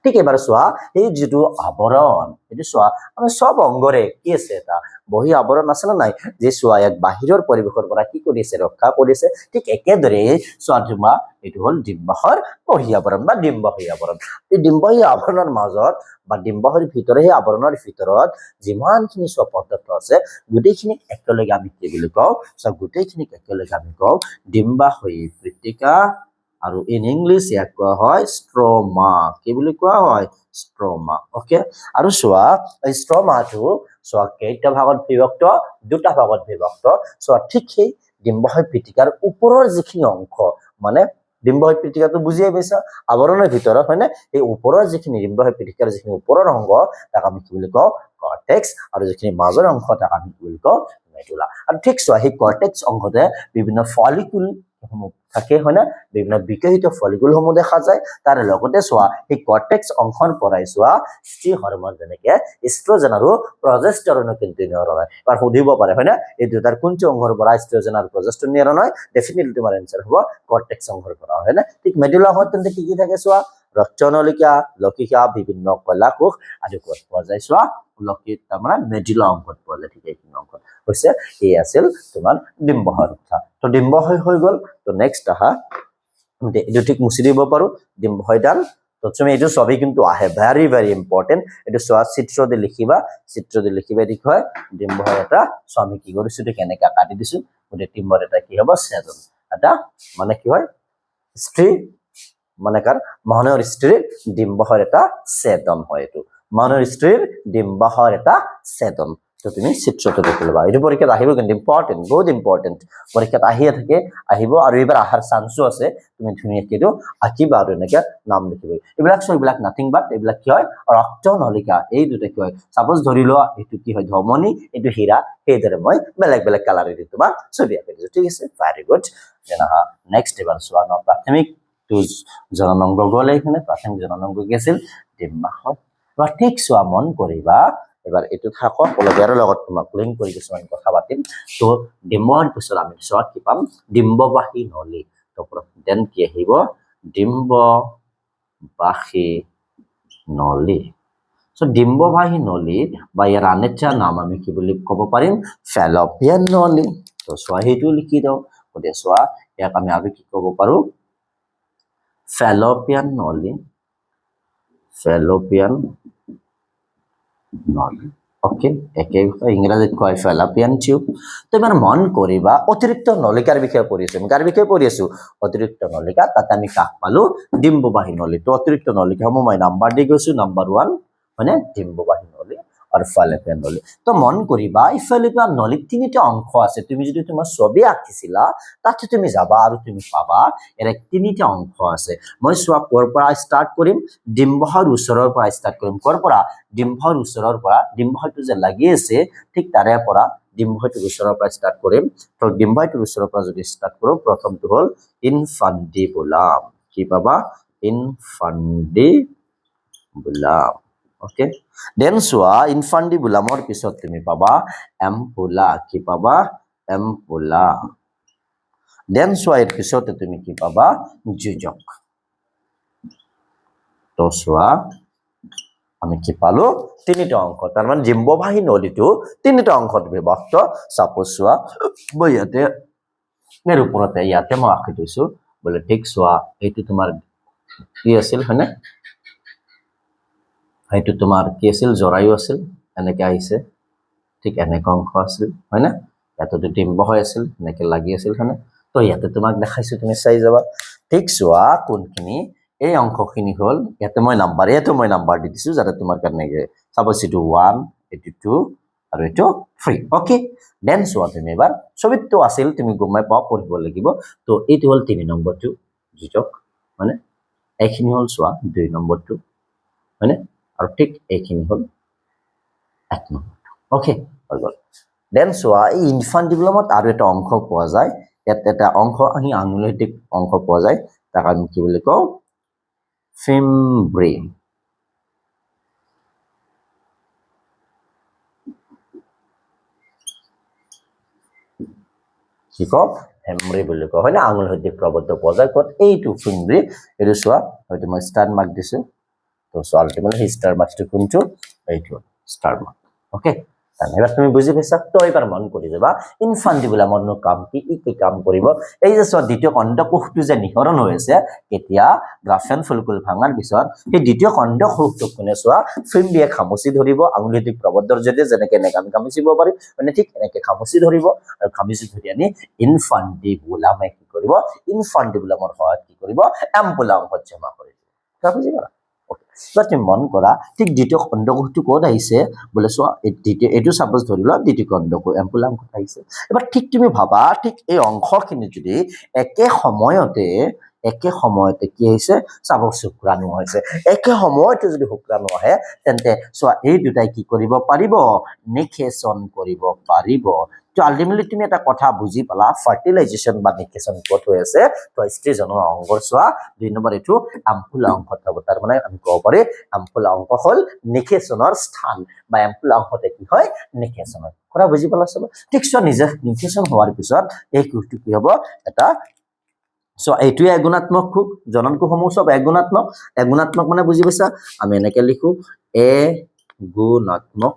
ঠিক এবাৰ চোৱা এই যেটো আৱৰণ এটো চোৱা আমি সব অংগৰে কি আছে এটা বহি আৱৰণ আছে না নাই যে চোৱা এক বাহিৰৰ পৰিবেশৰ পৰা কি কৰিছে ৰক্ষা কৰিছে ঠিক একেদৰে চোৱা তোমা এটো হল ডিম্বহৰ বহি আৱৰণ বা ডিম্বহী আৱৰণ এই ডিম্বহী আৱৰণৰ মাজত বা ডিম্বহৰ ভিতৰে এই আৱৰণৰ ভিতৰত যিমানখিনি সব পদাৰ্থ আছে গুটেইখিনি একেলগে আমি কি বুলি কওঁ সব গুটেইখিনি একেলগে আমি কওঁ ডিম্বাশয়ী পৃত্তিকা আৰু ইন ইংলিশ ইয়াক কোৱা হয় স্ট্ৰোমা কি বুলি কোৱা হয় স্ট্ৰোমা ওকে আৰু চোৱা এই স্ট্ৰোমাটো চোৱা কেইটা ভাগত বিভক্ত দুটা ভাগত বিভক্ত চোৱা ঠিক সেই ডিম্বাশয় পৃত্তিকাৰ ওপৰৰ যিখিনি অংশ মানে ডিম্বাশয় পৃত্তিকাটো বুজিয়ে পাইছা আৱৰণৰ ভিতৰত হয়নে এই ওপৰৰ যিখিনি ডিম্বাশয় পৃত্তিকাৰ যিখিনি ওপৰৰ অংগ তাক আমি কি বুলি কওঁ কৰ্টেক্স আৰু যিখিনি মাজৰ অংশ তাক আমি কি বুলি কওঁ মেডুলা আৰু ঠিক চোৱা সেই কৰ্টেক্স অংশতে বিভিন্ন ফলিকুল থাকে হয় না বিভিন্ন বিকশিত ফলিকুলসমূহ দেখা যায় তাৰ লগতে চোৱা এই কৰ্টেক্স অংশৰ পৰাই চোৱা স্ত্ৰী হৰমন যেনেকে ইষ্ট্ৰজেন আৰু প্ৰজেষ্টেৰন কিন্তু নিৰ্গমন হয় আৰু সুধিব পাৰে হয় না এই দুটাৰ কোনটো অংশৰ পৰা ইষ্ট্ৰজেন আৰু প্ৰজেষ্টেৰন নিৰ্গমন হয় ডেফিনেটলি তোমাৰ আনসাৰ হ'ব কৰ্টেক্স অংশৰ পৰা হয় না ঠিক মেডুলা অংশত তেন্তে কি থাকে চোৱা ৰক্তনলিকা লক্ষিকা বিভিন্ন কলাকোষ আদি কোষ পোৱা যায় চোৱা লক্ষিত তাৰমানে মেডুলা অংশত পোৱা যায় ঠিক এইখিনি অংশত হৈছে এই আছিল তোমাৰ ডিম্বহৰ কথা তো ডিম্বহয় হৈ গল তো নেক্সট আহা এটো ঠিক মুছি দিব পাৰো ডিম্বহয়ডাল তো তুমি এটো সবই কিন্তু আহে ভেরি ভেরি ইম্পর্টেন্ট এটো সোয়া চিত্র দি লিখিবা ঠিক হয় ডিম্বহয় এটা স্বামী কি কৰিছো তে কেনেকা কাটি দিছো ওতে ডিম্বহৰ এটা কি হ'ব সেজন এটা মানে কি হয় স্ত্ৰী মানে কাৰ মহনৰ স্ত্ৰীৰ ডিম্বহৰ এটা ছেদন হয় এটো মহনৰ স্ত্ৰীৰ ডিম্বহৰ এটা ছেদন তো তুমি চিত্ৰটো দেখি ল'বা এইটো পৰীক্ষাত আহিব কিন্তু ইম্পৰ্টেণ্ট বহুত ইম্পৰ্টেণ্ট পৰীক্ষাত আহিয়ে থাকে আহিব আৰু এইবাৰ আহাৰ চান্সো আছে তুমি ধুনীয়াকৈ এইটো আঁকিবা আৰু এনেকৈ নাম লিখিবা এইবিলাক নাথিং বাট এইবিলাক কি হয় ৰক্ত নলিকা এই দুটা কি হয় সাপোজ ধৰি লোৱা এইটো কি হয় ধমনী এইটো হীৰা সেইদৰে মই বেলেগ কালাৰেদি তোমাক ছবি আঁকি দিছোঁ ঠিক আছে ভেৰি গুড নেক্সট এবাৰ চোৱা ন প্ৰাথমিক টু জননাংগ গ'লে এইখানে প্ৰাথমিক জননাংগ কি আছিল ডিম্বাশয় এবাৰ ঠিক চোৱা মন কৰিবা এবাৰ এইটো থাকক অলপ ইয়াৰ লগত তোমাক লিংক কৰি কিছুমান কথা পাতিম তো ডিম্বৰ পিছত আমি চোৱাত কি পাম ডিম্ববাহী নলী তো দেন কি আহিব ডিম্ববাহী নলী সো ডিম্ববাহী নলী বা ইয়াৰ আন এটা নাম আমি কি বুলি ক'ব পাৰিম ফেলোপিয়ান নলী তো চোৱা সেইটো লিখি দিওঁ গতিকে চোৱা ইয়াক আমি আৰু কি ক'ব পাৰোঁ ফেলোপিয়ান নলী ওকে একে ইংৰাজীত কয় ফেলোপিয়ান টিউব তো এবাৰ মন কৰিবা অতিৰিক্ত নলিকাৰ বিষয়ে পঢ়ি আছো কাৰ বিষয়ে পঢ়ি আছো অতিৰিক্ত নলিকা তাতে আমি কাক পালো ডিম্ববাহী নলী তো অতিৰিক্ত নলিকাসমূহ মই নাম্বাৰ দি গৈছো নাম্বাৰ 1 মানে ডিম্ববাহী নলী আৰু ফেলোপিয়ান নলী তো মন কৰিবা এই ফেলোপিয়ান নলীত তিনিটা অংশ আছে তুমি যদি তোমাৰ ছবি আঁকিছিলা তাতে তুমি যাবা আৰু তুমি পাবা এৰ তিনিটা অংশ আছে মই চোৱা কৰ পৰা ষ্টাৰ্ট কৰিম ডিম্বহৰ ওচৰৰ পৰা ষ্টাৰ্ট কৰিম কৰ পৰা ডিম্বহৰ ওচৰৰ পৰা ডিম্বহটো যে লাগি আছে ঠিক তাৰে পৰা ডিম্বহটোৰ ওচৰৰ পৰা ষ্টাৰ্ট কৰিম তো ডিম্বহটোৰ ওচৰৰ পৰা যদি ষ্টাৰ্ট কৰো প্ৰথমটো হ'ল ইনফান্ডিবুলাম কি পাবা ইনফান্ডিবুলাম ওকে দেন চোৱা ইনফান্ডিবুলামৰ পিছত তুমি পাবা এম্পুলা কি পাবা এম্পুলা দেন চোৱা এৰ পিছতে তুমি কি পাবা যোজক তো চোৱা আমি কি পালো তিনিটা অংশ তাৰ মানে ডিম্ববাহী নলীটো তিনিটা অংশত বিভক্ত সাপোজ চোৱা মই ইয়াতে এৰ ওপৰতে ইয়াতে মই আঁকি দিছো বলে ঠিক চোৱা এইটো তোমাৰ কি আছিল হয়নে এইটো তোমাৰ কি আছিল জৰায়ু আছিল এনেকে আহিছে ঠিক এনেকা অংশ আছিল হয়নে ইয়াতে ডিম্ববাহী আছিল এনেকে লাগি আছিল হয়নে তো ইয়াতে তোমাক দেখাইছো তুমি চাই যাবা ঠিক চোৱা কোনখিনি এই অংশখিনি হল ইয়াতে মই নাম্বাৰ দি দিছো যাতে তোমাৰ কাৰণে সাপোজ ইটো 1 ইটো 2 আৰু ইটো 3 ওকে দেন চোৱা তুমি এবাৰ ছবিটো আছিল তুমি গমাই পাও পঢ়িব লাগিব তো এইটো হল 3 নম্বৰটো যোজক মানে এইখিনি হল চোৱা 2 নম্বৰটো মানে আৰু ঠিক এইখিনি হল 1 নম্বৰ ওকে হৈ গল দেন চোৱা এই ইনফান্ডিবুলামত আৰু এটা অংশ পোৱা যায় ইয়াত এটা অংশ আহি আঙুলিটিক অংশ পোৱা যায় তাক আমি কি বুলি কওঁ ফিমব্ৰি কি কওঁ ফিমব্ৰি বুলি কওঁ হয় না আঙুলিটিক প্ৰবদ্ধ পোৱা যায় কত এইটো ফিমব্ৰি এইটো চোৱা হয়তো মই ষ্টাৰ মাৰ্ক দিছো তো সো আলটিমেটলি ষ্টাৰ মাৰ্কটো কোনটো এইটো ষ্টাৰ মাৰ্ক ওকে এবাৰ তুমি বুঝি পাইছা তো এবাৰ মন কৰি যাবা ইনফান্ডিবুলামৰ কাম কি কাম কৰিব এই যে চোৱা দ্বিতীয় কণ্ডকোষটো যে নিহৰণ হৈ আছে কেতিয়া গ্ৰাফেন ফলিকুল ভাঙাৰ পিছত সেই দ্বিতীয় কণ্ডকোষটো কোনে চোৱা ফিমব্ৰিয়ে খামুচি ধৰিব আঙুলিটিক প্ৰবদ্ধৰ জৰিয়তে যেনেকে আমি খামুচিব পাৰি মানে ঠিক এনেকে খামুচি ধৰিব আৰু খামুচি ধৰি আনি ইনফান্ডিবুলামে কি কৰিব ইনফান্ডিবুলামৰ সহায়ত কি কৰিব এম্পুলা অংশত জমা কৰিব বুজি পালা এবাৰ তুমি মন কৰা ঠিক দ্বিতীয় কণ্ডকোষটো ক'ত আহিছে বলে চোৱা এইটো সাপোজ ধৰি লোৱা দ্বিতীয় কণ্ডকোষ এম্পুলা অংশত আহিছে এবার ঠিক তুমি ভাবা ঠিক এই অংশখিনি যদি একে সময়তে কি হৈছে সাপোজ শুক্ৰাণু হৈছে একে সময়তে যদি শুক্ৰাণু আহে তেন্তে চোৱা এই দুটাই কি কৰিব পাৰিব নিষেচন কৰিব পাৰিব তো আলটিমেটলি তুমি এটা কথা বুজি পালা ফাৰ্টিলাইজেশন বা নিষেচন ক'ত হৈ আছে তো স্ত্ৰীজনৰ অংগৰ চোৱা 2 নম্বৰ এটো এম্পুলা অংশত হ'ব তাৰ মানে আমি ক'ব পাৰি এম্পুলা অংশ হল নিষেচনৰ স্থান বা এম্পুলা অংশতে কি হয় নিষেচন কৰা বুজি পালা সব ঠিক চোৱা নিজে নিষেচন হোৱাৰ পিছত এই কোষটো কি হ'ব এটা সো এইটোৱে এগুণাত্মক কোষ জনন কোষসমূহ সব এগুণাত্মক মানে বুজি পাইছা আমি এনেকে লিখো এ গুণাত্মক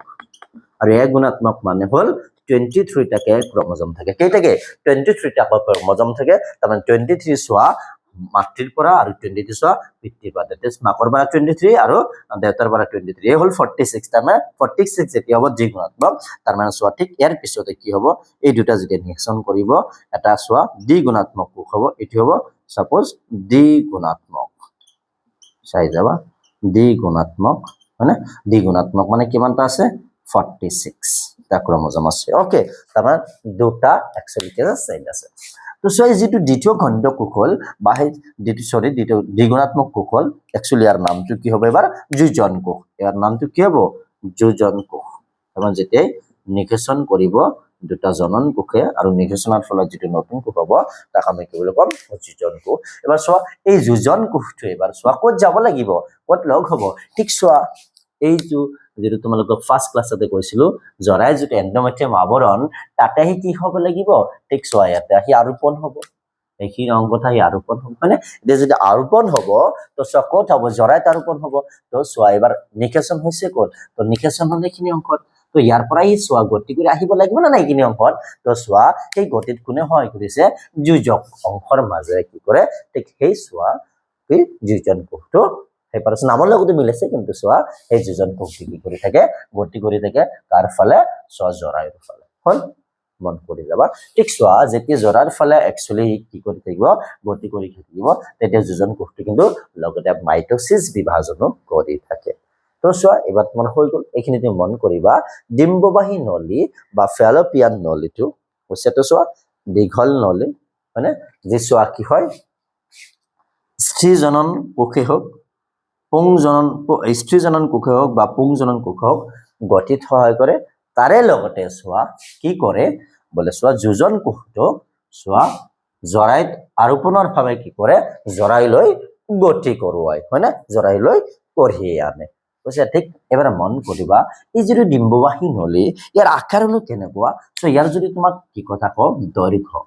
আৰু এগুণাত্মক মানে হল 23 টাকে ক্রোমোজোম থাকে কেইটাকে 23 টা ক্রোমোজোম থাকে তার মানে 23 সোয়া মাতৃৰ পৰা আৰু 23 সোয়া পিতৃৰ পৰা দ্যাট ইজ মাকৰ পৰা 23 আৰু দেউতাৰ পৰা 23 এই হল 46 তাৰ মানে 46 যেতি হ'ব দ্বিগুণাত্মক তাৰ মানে সোয়া ঠিক ইয়াৰ পিছতে কি হ'ব এই দুটা যদি নিষেচন কৰিব এটা সোয়া দ্বিগুণাত্মক কোষ হ'ব এটি হ'ব সাপোজ দ্বিগুণাত্মক চাই যাবা দ্বিগুণাত্মক মানে দ্বিগুণাত্মক মানে কিমানটা আছে 46 দুটা ক্ৰমোজম আছে ওকে তাৰমানে দুটা একচুৱেলি কেজ চাইড আছে তো সো এই যেটো দ্বিতীয় খণ্ড কোষ হল বা দ্বিতীয় দ্বিগুণাত্মক কোষ হল একচুৱেলি ইয়াৰ নামটো কি হ'ব এবাৰ যোজন কোষ ইয়াৰ নামটো কি হ'ব যোজন কোষ তাৰমানে যেতিয়া নিকেশন কৰিব দুটা জনন কোষে আৰু নিকেশনৰ ফলত যেটো নতুন কোষ হ'ব তাক আমি কি বুলি কম যোজন কোষ এবাৰ চোৱা এই যোজন কোষটো এবাৰ চোৱা ক'ত যাব লাগিব ক'ত লগ হ'ব ঠিক চোৱা এই যেটো তোমালোক ফাৰ্স্ট ক্লাছতে কৈছিলো জৰাই যেটো এন্ডোমেট্ৰিয়াম আৱৰণ তাতে কি হ'ব লাগিব ঠিক চোৱা ইয়াতে আহি আৰোপণ হ'ব এইখিনি অংকটা হি আৰোপণ হ'ব মানে যে যদি আৰোপণ হ'ব তো চোৱা ক'ত হ'ব জৰাইত আৰোপণ হ'ব তো চোৱা এবাৰ নিকেশন হৈছে ক'ত তো নিকেশন হ'লে এইখিনি অংকত তো ইয়াৰ পৰাই চোৱা গতি কৰি আহিব লাগিব না নাই এইখিনি অংকত তো চোৱা সেই গতিত কোনে হয় কৰিছে যোজক অংশৰ মাজে কি কৰে ঠিক সেই চোৱা এই যোজন কোষটো সেই পাৰছ নামৰ লগতে মিলাইছে কিন্তু চোৱা এই যোজন কোষটি কি কৰি থাকে গতি কৰি থাকে তাৰ ফলে চোৱা জৰায়ুৰ ফলে হল মন কৰি যাবা ঠিক চোৱা যেতিয়া জৰাৰ ফলে একচুৱেলি কি কৰি থাকিব গতি কৰি থাকিব তেতিয়া যোজন কোষটি কিন্তু লগতে মাইটোসিস বিভাজনো কৰি থাকে তো চোৱা এবাৰ তোমাৰ হৈ গল এইখিনি তুমি মন কৰিবা ডিম্ববাহী নলী বা ফেলোপিয়ান নলীটো হৈছে তো চোৱা দীঘল নলী মানে যে চোৱা কি হয় স্ত্ৰী জনন কোষে হোক স্ত্ৰী জনন কোষে হোক বা পুং জনন কোষে হোক গঠিত সহায় কৰে তাৰে লগতে চোৱা কি কৰে বলে চোৱা যোজন কোষটো চোৱা জৰাইত আৰোপণৰ ভাৱে কি কৰে জৰাইলৈ গতি কৰোৱায় হয় না জৰাইলৈ কঢ়িয়াই আনে কৈছে ঠিক এবাৰ মন কৰিবা এই যেটো ডিম্ববাহী নলী ইয়াৰ আকাৰনো কেনেকুৱা সো ইয়াৰ যদি তোমাক কি কথা কও দৈৰ্ঘ্য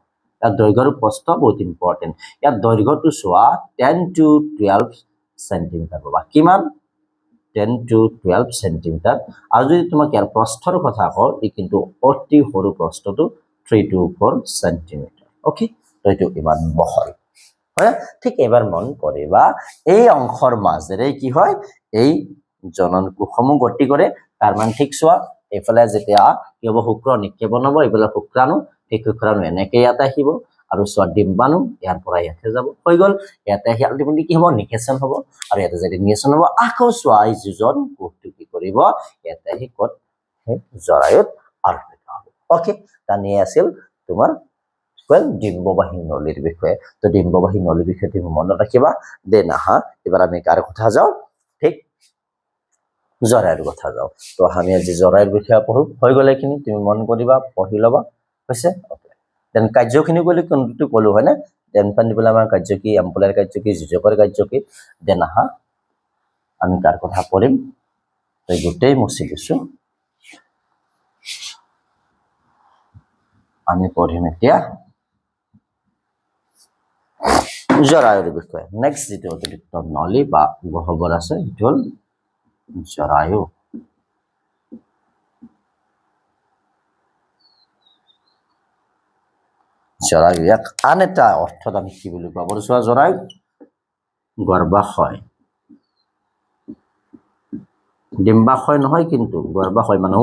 ইয়াৰ দৈৰ্ঘ্যৰ প্ৰস্থ বহুত ইম্পৰ্টেন্ট ইয়াৰ দৈৰ্ঘ্যটো চোৱা 10 to 12 সেন্টিমিটাৰ পাবা কিমান 10 to 12 সেন্টিমিটাৰ আৰু যদি তোমাক ইয়াৰ প্ৰস্থৰ কথা কও ই কিন্তু অতি সৰু প্ৰস্থটো 3 to 4 সেন্টিমিটাৰ ওকে তো এটো ইমান বহল হয় ঠিক এবাৰ মন কৰিবা এই অংশৰ মাজেৰে কি হয় এই জনন কোষসমূহ গতি কৰে তাৰ মানে ঠিক চোৱা এফালে যেতিয়া কি হ'ব শুক্ৰ নিক্ষেপ বনাব এফালে শুক্ৰাণু এই শুক্ৰাণু এনেকে ইয়াতে আহিব আৰু চোৱা ডিম্বাণু ইয়াৰ পৰা ইয়াতে যাব হৈ গল ইয়াতে আহি আলটিমেটলি কি হ'ব নিকেশন হ'ব আৰু ইয়াতে যদি নিকেশন হ'ব আকৌ চোৱা এই যোজন কোষটো কি কৰিব ইয়াতে আহি ক'ত জৰায়ুত আৰোপিত হ'ব ওকে তানি আছিল তোমাৰ ডিম্ববাহী নলীৰ বিষয়ে তো ডিম্ববাহী নলীৰ বিষয়ে তুমি মনত ৰাখিবা দেন আহা এবাৰ আমি কাৰ কথা যাও ঠিক জৰায়ুৰ কথা যাও তো আমি আজি জৰায়ুৰ বিষয়ে পঢ়ো হৈ গলে কিনি তুমি মন কৰিবা পঢ়ি লবা হৈছে ওকে দেন কাৰ্যখিনি কলি কোনটো কলো হয় না দেন পানিবলা আমাৰ কাৰ্য কি এম্পলাৰ কাৰ্য কি যোজকৰ কাৰ্য কি দেন আহা আমি কাৰ কথা পঢ়িম তো গোটেই মুছি দিছো আমি পঢ়িম এতিয়া জৰায়ুৰ বিষয়ে নেক্সট যেটো অতিৰিক্ত নলী বা গহ্বৰ আছে এটো হল জৰায়ু জৰায়ু এক আন এটা অৰ্থত আমি কি বুলি কওঁ বৰচোৱা জৰায়ু গৰ্ভাশয় ডিম্বাশয় নহয় কিন্তু গৰ্ভাশয় মানে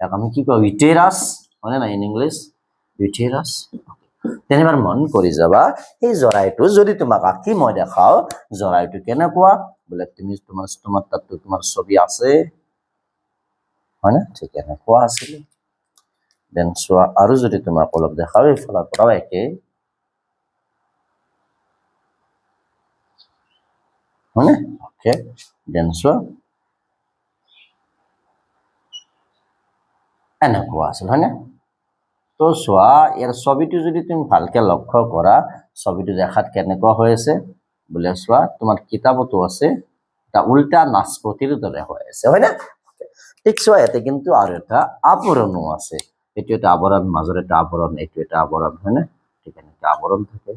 এক আমি কি কওঁ ইউটেৰাস হয় না ইন ইংলিশ ইউটেৰাস তেনিবাৰ মন কৰি যাবা এই জৰায়ুটো যদি তোমাক আঁকি মই দেখাও জৰায়ুটো কেনেকুৱা বলে তুমি তোমাৰ তাতো তোমাৰ ছবি আছে হয় না ঠিক এনেকুৱা আছিল দেন চোৱা আৰু যদি তোমাক অলপ দেখাও এই ফলাৰ পৰা একে হয় ওকে দেন চোৱা এনেকুৱা আছিল হয় না তো চোৱা ইয়াৰ ছবিটো যদি তুমি ভালকে লক্ষ্য কৰা ছবিটো দেখাত কেনেকুৱা হৈ আছে বলে চোৱা তোমাৰ কিতাপতো আছে তা উল্টা নাচপতিৰ দৰে হৈ আছে হয় না ঠিক চোৱা এতে কিন্তু আৰু এটা আৱৰণো আছে এটো এটা আৱৰণ মাজৰ এটা আৱৰণ এটো এটা আৱৰণ হয় না ঠিক এনেকা আৱৰণ থাকে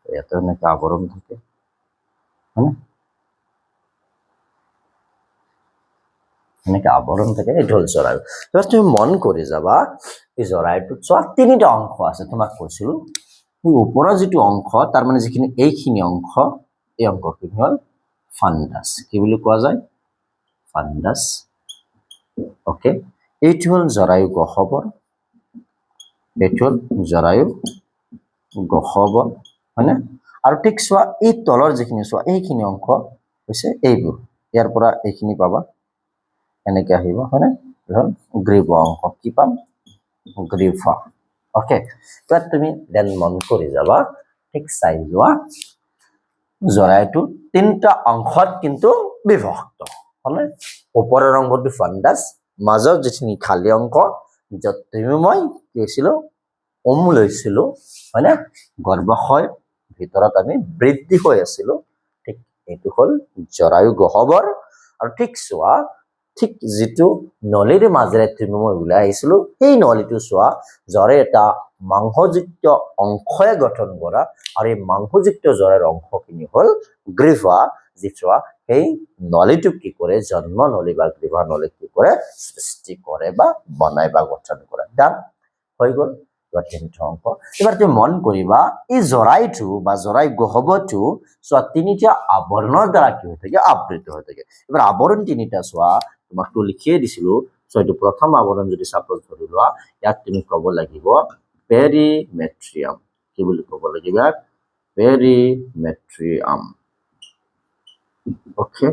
এটো এনেকা আৱৰণ থাকে হয় এনেকা আৱৰণ থাকে এই ঢোল জৰায়ু এবাৰ তুমি মন কৰি যাবা এই জৰায়ুটোত চোৱা তিনিটা অংশ আছে তোমাক কৈছিলো এই ওপৰৰ যেটো অংশ তাৰ মানে যিখিনি এইখিনি অংশ এই অংশখিনি হল ফান্ডাস কি বুলি কোৱা যায় ফান্ডাস ওকে এইটো হল জৰায়ু গহ্বৰ এইটো হল জৰায়ু গহ্বৰ হয় না আৰু ঠিক চোৱা এই তলৰ যিখিনি চোৱা এইখিনি অংশ হৈছে এইবোৰ ইয়াৰ পৰা এইখিনি পাবা এনেকে আহিব হয় না গ্ৰীভা অংশ কি পাম গ্ৰীভা ওকে এবাৰ তুমি দেন মন কৰি যাবা ঠিক চাই যোৱা জৰাইটো তিনটা অংশত কিন্তু বিভক্ত হলে ওপৰৰ অংশটো ফান্ডাস মাজৰ যিখিনি খালী অংশ যত তুমি মই কি হৈছিল লৈছিলো হয়নে গৰ্ভাশয় ভিতৰত আমি বৃদ্ধি হৈ আছিল ঠিক এইটো হল জৰায়ু গহ্বৰ আৰু ঠিক চোৱা ঠিক যেটো নলীৰ মাজেৰে তুমি মই ওলাই আহিছিল এই নলীটো চোৱা জৰে এটা মাংসযুক্ত অংশয়ে গঠন কৰা আৰু এই মাংসযুক্ত জৰাৰ অংশখিনি হল গ্ৰীভা যিটোৱা এই নলীটো কি কৰে জন্ম নলী বা গ্ৰীভা নলী কি কৰে সৃষ্টি কৰে বা বনায় বা গঠন কৰে ডান হৈ গল অংশ এবাৰ তুমি মন কৰিবা এই জৰাইটো বা জৰাই গহ্বৰটো চোৱা তিনিটা আৱৰণৰ দ্বাৰা কি হৈ থাকে আবৃত হৈ থাকে এবাৰ আৱৰণ তিনিটা চোৱা তোমাক তো লিখিয়ে দিছিলো সো এইটো প্ৰথম আৱৰণ যদি সাপোজ ধৰি লোৱা ইয়াক তুমি ক'ব লাগিব পেৰিমেট্ৰিয়াম কি বুলি ক'ব লাগিব পেৰিমেট্ৰিয়াম ওকে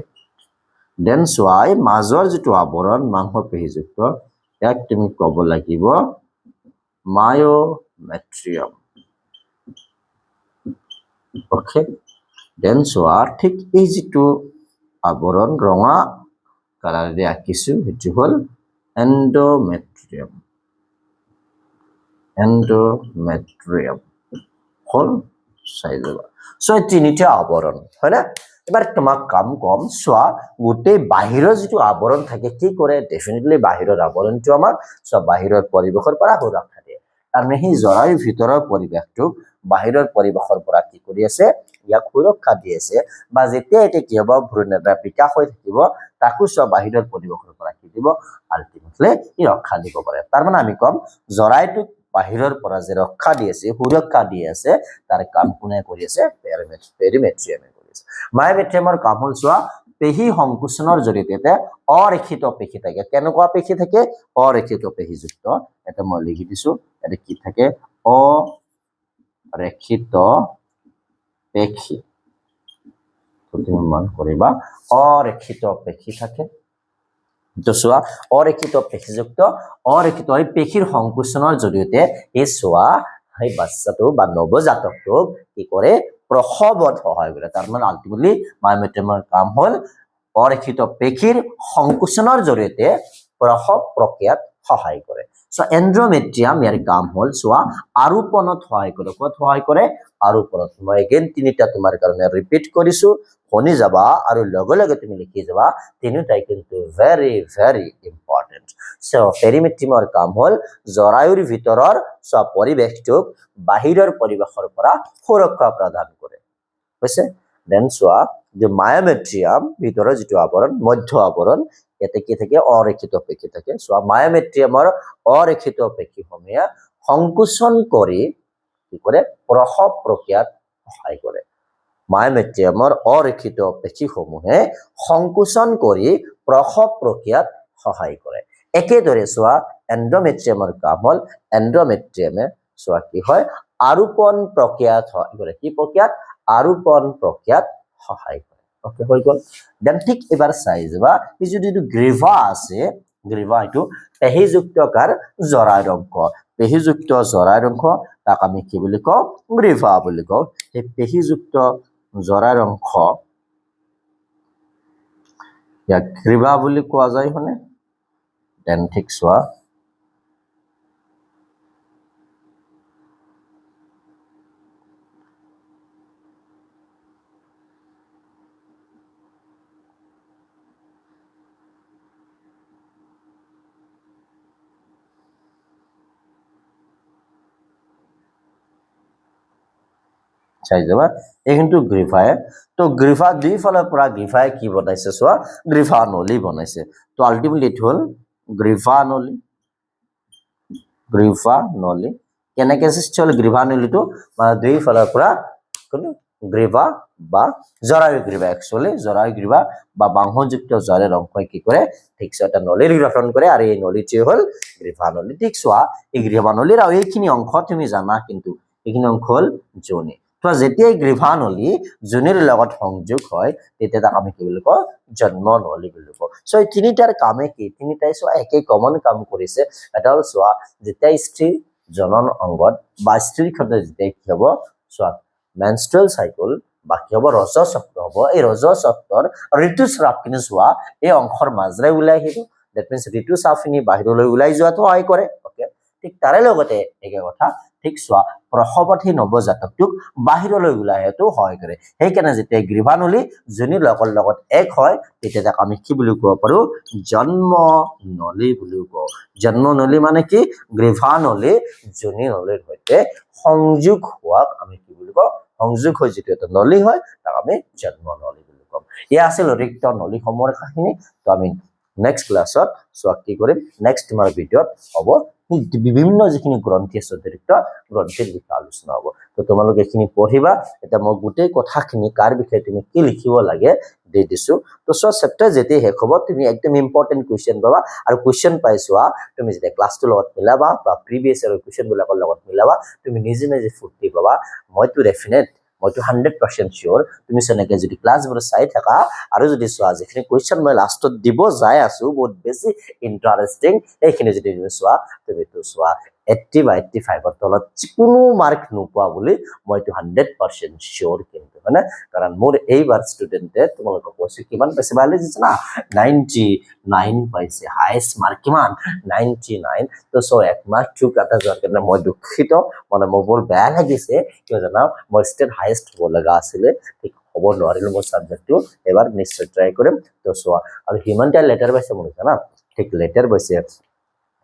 দেন চোৱা এই মাজৰ যেটো আৱৰণ মাংসপেশীযুক্ত ইয়াক তুমি ক'ব লাগিব মায়োমেট্ৰিয়াম ওকে দেন চোৱা ঠিক এই যেটো আৱৰণ ৰঙা কালাৰেৰে আঁকিছো সেইটো হল এন্ডোমেট্ৰিয়াম হল চাই যাবা সো তিনিটা আৱৰণ হয় না এবাৰ তোমাক কাম কম চোৱা গোটেই বাহিৰৰ যেটো আৱৰণ থাকে কি কৰে ডেফিনেটলি বাহিৰৰ আৱৰণটো আমাক সব বাহিৰৰ পৰিবেশৰ পৰা সুৰক্ষা দিয়ে তাৰমানে সেই জৰায়ুৰ ভিতৰৰ পৰিবেশটো বাহিৰৰ পৰিবেশৰ পৰা কি কৰি আছে ইয়াক সুৰক্ষা দি আছে বা যেতিয়া এতে কি হ'ব ভ্ৰূণ এটা বিকাশ হৈ থাকিব তাকো সব বাহিৰৰ পৰিবেশৰ পৰা কি দিব আলটিমেটলি ই ৰক্ষা দিব পাৰে তাৰমানে আমি কম জৰায়ুটো বাহিৰৰ পৰা যে ৰক্ষা দি আছে সুৰক্ষা দি আছে তাৰ কাম কোনে কৰি আছে পেৰিমেট্ৰিয়ামে কৰি আছে মায়োমেট্ৰিয়ামৰ কাম হল চোৱা পেশী সংকোচনৰ জৰিয়তে অৰেখিত পেশী থাকে কেনেকুৱা পেশী থাকে অৰেখিত পেশীযুক্ত এটা মই লিখি দিছো এটা কি থাকে অৰেখিত পেশী তুমি মন কৰিবা অৰেখিত পেশী থাকে তো চোৱা অৰেখিত পেশীযুক্ত অৰেখিত এই পেশীৰ সংকোচনৰ জৰিয়তে এই চোৱা এই বাচ্চাটো বা নৱজাতকটোক কি কৰে প্ৰসৱত সহায় কৰে তাৰমানে আলটিমেটলি মায়োমেট্ৰিয়ামৰ কাম হল অৰেখিত পেশীৰ সংকোচনৰ জৰিয়তে প্ৰসৱ প্ৰক্ৰিয়াত সহায় কৰে সো এন্ড্ৰোমেট্ৰিয়াম ইয়াৰ কাম হল চোৱা আৰোপণত সহায় কৰে ক'ত সহায় কৰে আৰোপণত মই এগেইন তিনিটা তোমাৰ কাৰণে ৰিপিট কৰিছো শুনি যাবা আৰু লগে লগে তুমি লিখি যাবা তিনিটাই কিন্তু ভেৰি ভেৰি ইম্পৰ্টেন্ট সো পেৰিমেট্ৰিয়ামৰ কাম হল জৰায়ুৰ ভিতৰৰ সব পৰিবেশটোক বাহিৰৰ পৰিবেশৰ পৰা সুৰক্ষা প্ৰদান কৰে হৈছে দেন চোৱা যে মায়োমেট্ৰিয়াম ভিতৰৰ যেটো আৱৰণ মধ্য আৱৰণ ইয়াতে কি থাকে অৰেখিত পেশী থাকে চোৱা মায়োমেট্ৰিয়ামৰ অৰেখিত পেশীসমূহে সংকোচন কৰি কি কৰে প্ৰসৱ প্ৰক্ৰিয়াত সহায় কৰে মায়োমেট্ৰিয়ামৰ অৰেখিত পেশীসমূহে সংকোচন কৰি প্ৰসৱ প্ৰক্ৰিয়াত সহায় কৰে একেদৰে চোৱা এন্ডোমেট্ৰিয়ামৰ কাম হল এন্ডোমেট্ৰিয়ামে চোৱা কি হয় আৰোপণ প্ৰক্ৰিয়াত সহায় কৰে কি প্ৰক্ৰিয়াত আৰোপণ প্ৰক্ৰিয়াত সহায় কৰে ওকে হৈ গল দেন ঠিক এবাৰ চাই যাবা এই যদি গ্ৰীভা আছে গ্ৰীভা এটো পেশীযুক্তকাৰ জৰায়ুৰ অংশ পেশীযুক্ত জৰায়ুৰ অংশ তাক আমি কি বুলি কওঁ গ্ৰীভা বুলি কওঁ এই পেশীযুক্ত জৰায়ুৰ অংশ ইয়াক গ্ৰীভা বুলি কোৱা যায় হনে দেন ঠিক চোৱা চাই যাবা এই কিন্তু গ্ৰীভায়ে তো গ্ৰীভা দুই ফালৰ পৰা গ্ৰীভায়ে কি বনাইছে চোৱা গ্ৰীভা নলী বনাইছে তো আলটিমেটলি ইট হল গ্ৰীভা নলী কেনেকৈ সৃষ্টি হল গ্ৰীভা নলীটো মানে দুই ফালৰ পৰা কোন গ্ৰীভা বা জৰায়ু গ্ৰীভা একচুয়ালি জৰায়ু গ্ৰীভা বা মাংসযুক্ত জৰায়ুৰ অংশই কি কৰে ঠিক এটা নলীৰ গঠন কৰে আৰু এই নলীটি হল গ্ৰীভা নলী ঠিক চোৱা এই গ্ৰীভা নলীৰ আৰু এইখিনি অংশ তুমি জানা কিন্তু এইখিনি অংশ হল যোনি তো যেতিয়াই গ্ৰীভা নলী যোনিৰ লগত সংযোগ হয় তেতিয়া তাক আমি কি বুলি কওঁ জন্ম নলী বুলি কওঁ সো এই তিনিটাৰ কামে কি তিনিটাই সো একে কমন কাম কৰিছে এটা হ'ল চোৱা যেতিয়া স্ত্ৰী জনন অংগত বা স্ত্ৰীৰ ক্ষেত্ৰত যেতিয়া কি হ'ব চোৱা মেনষ্ট্ৰুৱেল সাইকেল বা কি হ'ব ৰজচক্ৰ হ'ব এই ৰজচক্ৰৰ ঋতুস্ৰাৱখিনি চোৱা এই অংশৰ মাজৰে ওলাই আহিব দ্যাট মিন্স ঋতুস্ৰাৱখিনি বাহিৰলৈ ওলাই যোৱাটো সহায় কৰে ওকে ঠিক তাৰে লগতে একে কথা ঠিক চোৱা প্ৰসৱত সেই নৱজাতকটোক বাহিৰলৈ ওলাই আহাটো সহায় কৰে সেইকাৰণে যেতিয়া গ্ৰীভা নলী যোনি লগত এক হয় তেতিয়া তাক আমি কি বুলি ক'ব পাৰো জন্ম নলী বুলি কওঁ জন্ম নলী মানে কি গ্ৰীভা নলী যোনি নলীৰ সৈতে সংযোগ হোৱাক আমি কি বুলি কওঁ সংযোগ হৈ যেটো এটা নলী হয় তাক আমি জন্ম নলী বুলি কওঁ ইয়া আছিল ৰিক্ত নলী সমূহৰ কাহিনী তো আমি নেক্সট ক্লাছত সোৱা কি কৰিম নেক্সট তোমাৰ ভিডিঅ'ত হ'ব বিভিন্ন যিখিনি গ্ৰন্থি আছে অতিৰিক্ত গ্ৰন্থিৰ বিষয়ে আলোচনা হ'ব তো তোমালোকে এখিনি পঢ়িবা এটা মই গোটেই কথাখিনি কাৰ বিষয়ে তুমি কি লিখিব লাগে দি দিছো তো সো চেপ্টাৰ যেতি শেষ হ'ব তুমি একদম ইম্পৰ্টেন্ট কোৱেশ্চন পাবা আৰু কোৱেশ্চন পাইছোৱা তুমি যেতিয়া ক্লাছটো লগত মিলাবা বা প্ৰিভিয়াস ইয়াৰ কোৱেশ্চন বিলাকৰ লগত মিলাবা তুমি নিজে নিজে ফুৰ্তি পাবা মইতো ডেফিনেট মইতো 100% শিওৰ তুমি সেনেকে যদি ক্লাছবোৰ চাই থাকা আৰু যদি চোৱা যিখিনি কোৱেশ্চন মই লাষ্টত দিব যাই আছো বহুত বেছি ইন্টাৰেষ্টিং এইখিনি যদি তুমি চোৱা তুমি তো চোৱা 80 বা 85 ৰ তলত কোনো মাৰ্ক নোপোৱা বুলি মইতো 100% শিওৰ কিন্তু মানে কাৰণ মোৰ এইবাৰ ষ্টুডেন্টে তোমালোকক কৈছে কিমান পাইছে বায়োলজি না 99 পাইছে হাইয়েস্ট মাৰ্ক কিমান 99 তো সো এক মাৰ্ক চুক এটা যোৱাৰ কাৰণে মই দুখিত মানে মোৰ বৰ বেয়া লাগিছে কিয় জানা মই ষ্টেট হাইয়েস্ট হ'ব লগা আছিল ঠিক হ'ব নোৱাৰিলো মোৰ সাবজেক্টটো এবাৰ নিশ্চয় ট্ৰাই কৰিম তো চোৱা আৰু হিউমেনিটি লেটাৰ পাইছে মোৰ জানা ঠিক লেটাৰ পাইছে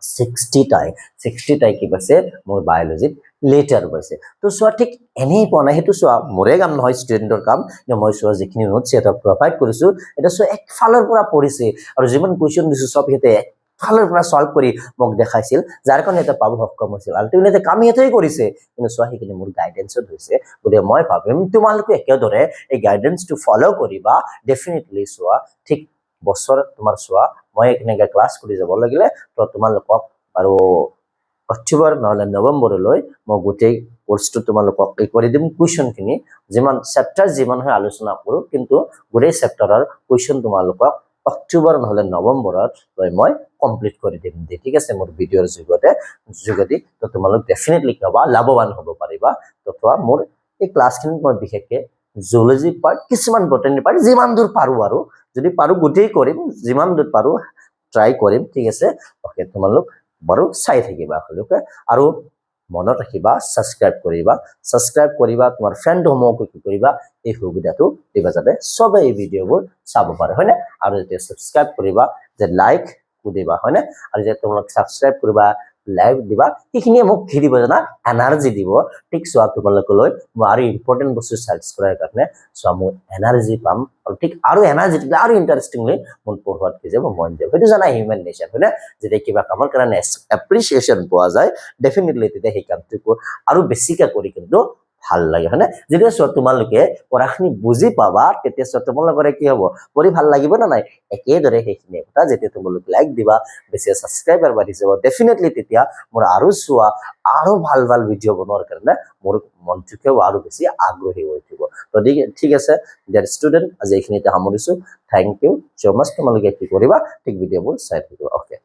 60 টাই কি পাইছে মোৰ বায়োলজিত লেটাৰ পাইছে তো চোৱা ঠিক এনেই পোৱা নাই সেইটো চোৱা মোৰে কাম নহয় ষ্টুডেন্টৰ কাম মই চোৱা যিখিনি নোটছ এটা প্ৰভাইড কৰিছো এটা চোৱা এক ফালৰ পৰা পঢ়িছে আৰু যিমান কোৱেশ্চন দিছো সব হেতে ফালৰ পৰা সলভ কৰি মোক দেখাইছিল যাৰ কাৰণে এটা পাব সক্ষম হৈছিল আলটিমেটলি কাম এটাই কৰিছে কিন্তু চোৱা সেইখিনি মোৰ গাইডেন্সত হৈছে গতিকে মই ভাবিম তোমালোকে একেদৰে এই গাইডেন্সটো ফলো কৰিবা ডেফিনেটলি চোৱা ঠিক বছৰ তোমাৰ চোৱা মই একনেকা ক্লাছ কৰি যাব লাগিলে তো তোমালোকক আৰু অক্টোবৰ নহলে নৱেম্বৰলৈ মই গোটেই কোৰ্সটো তোমালোকক কৰি দিম কোৱেশ্চনখিনি যিমান চেপ্টাৰ যিমান হয় আলোচনা কৰো কিন্তু গোটেই চেপ্টাৰৰ কোৱেশ্চন তোমালোকক অক্টোবৰ নহলে নৱেম্বৰত মই কমপ্লিট কৰি দিম ঠিক আছে মোৰ ভিডিঅ'ৰ যোগেদি তো তোমালোক ডেফিনেটলি কবা লাভৱান হ'ব পাৰিবা তো মোৰ এই ক্লাছখিনি মই বিশেষকে জুলজি পাৰ্ট কিছুমান বটানি পাৰ্ট যিমান দূৰ পাৰো আৰু যদি পাৰো গোটেই কৰিম যিমান দূৰ পাৰো ট্ৰাই কৰিম ঠিক আছে ওকে তোমালোক বাৰু চাই থাকিবা ওকে আৰু মনত ৰাখিবা সাবস্ক্ৰাইব কৰিবা তোমাৰ ফ্ৰেণ্ড সমূহক কি কৰিবা এই সুবিধাটো দিবা যাতে সবে এই ভিডিঅ'বোৰ চাব পাৰে হয়নে আৰু যেতিয়া সাবস্ক্ৰাইব কৰিবা যে লাইক দিবা হয়নে আৰু যে তোমালোক সাবস্ক্ৰাইব কৰিবা লাইক দিবা এইখিনিয়ে মোক কি দিব জানা এনাৰ্জি দিব ঠিক চোৱা তোমালোকলৈ মই আৰু ইম্পৰ্টেন্ট বস্তু সাৰ্চ কৰাৰ কাৰণে চোৱা মই এনাৰ্জি পাম আৰু ঠিক আৰু এনাৰ্জি আৰু ইন্টাৰেষ্টিংলি মোৰ পঢ়ুৱাত কি যাব মন যাব সেইটো জানা হিউমেন নেচাৰ হয়নে যেতিয়া কিবা কামৰ কাৰণে এপ্ৰিচিয়েচন পোৱা যায় ডেফিনেটলি তেতিয়া সেই কামটো আৰু বেছিকৈ কৰি কিন্তু ভাল লাগে হয়নে যেতিয়া চোৱা তোমালোকে পঢ়াখিনি বুজি পাবা তেতিয়া চোৱা তোমালোকৰ কি হ'ব পঢ়ি ভাল লাগিব না নাই একেদৰে সেইখিনি কথা যেতিয়া তোমালোক লাইক দিবা বেছি সাবস্ক্ৰাইবাৰ বাঢ়ি যাব ডেফিনেটলি তেতিয়া মোৰ আৰু চোৱা আৰু ভাল ভাল ভিডিঅ' বনোৱাৰ কাৰণে মোৰ মনটোকেও আৰু বেছি আগ্ৰহী হৈ থাকিব তো ঠিক আছে ডিয়াৰ ষ্টুডেন্ট আজি এইখিনিতে সামৰিছো থ্যাংক ইউ সো মাচ তোমালোকে কি কৰিবা ঠিক ভিডিঅ'বোৰ চাই থাকিবা ওকে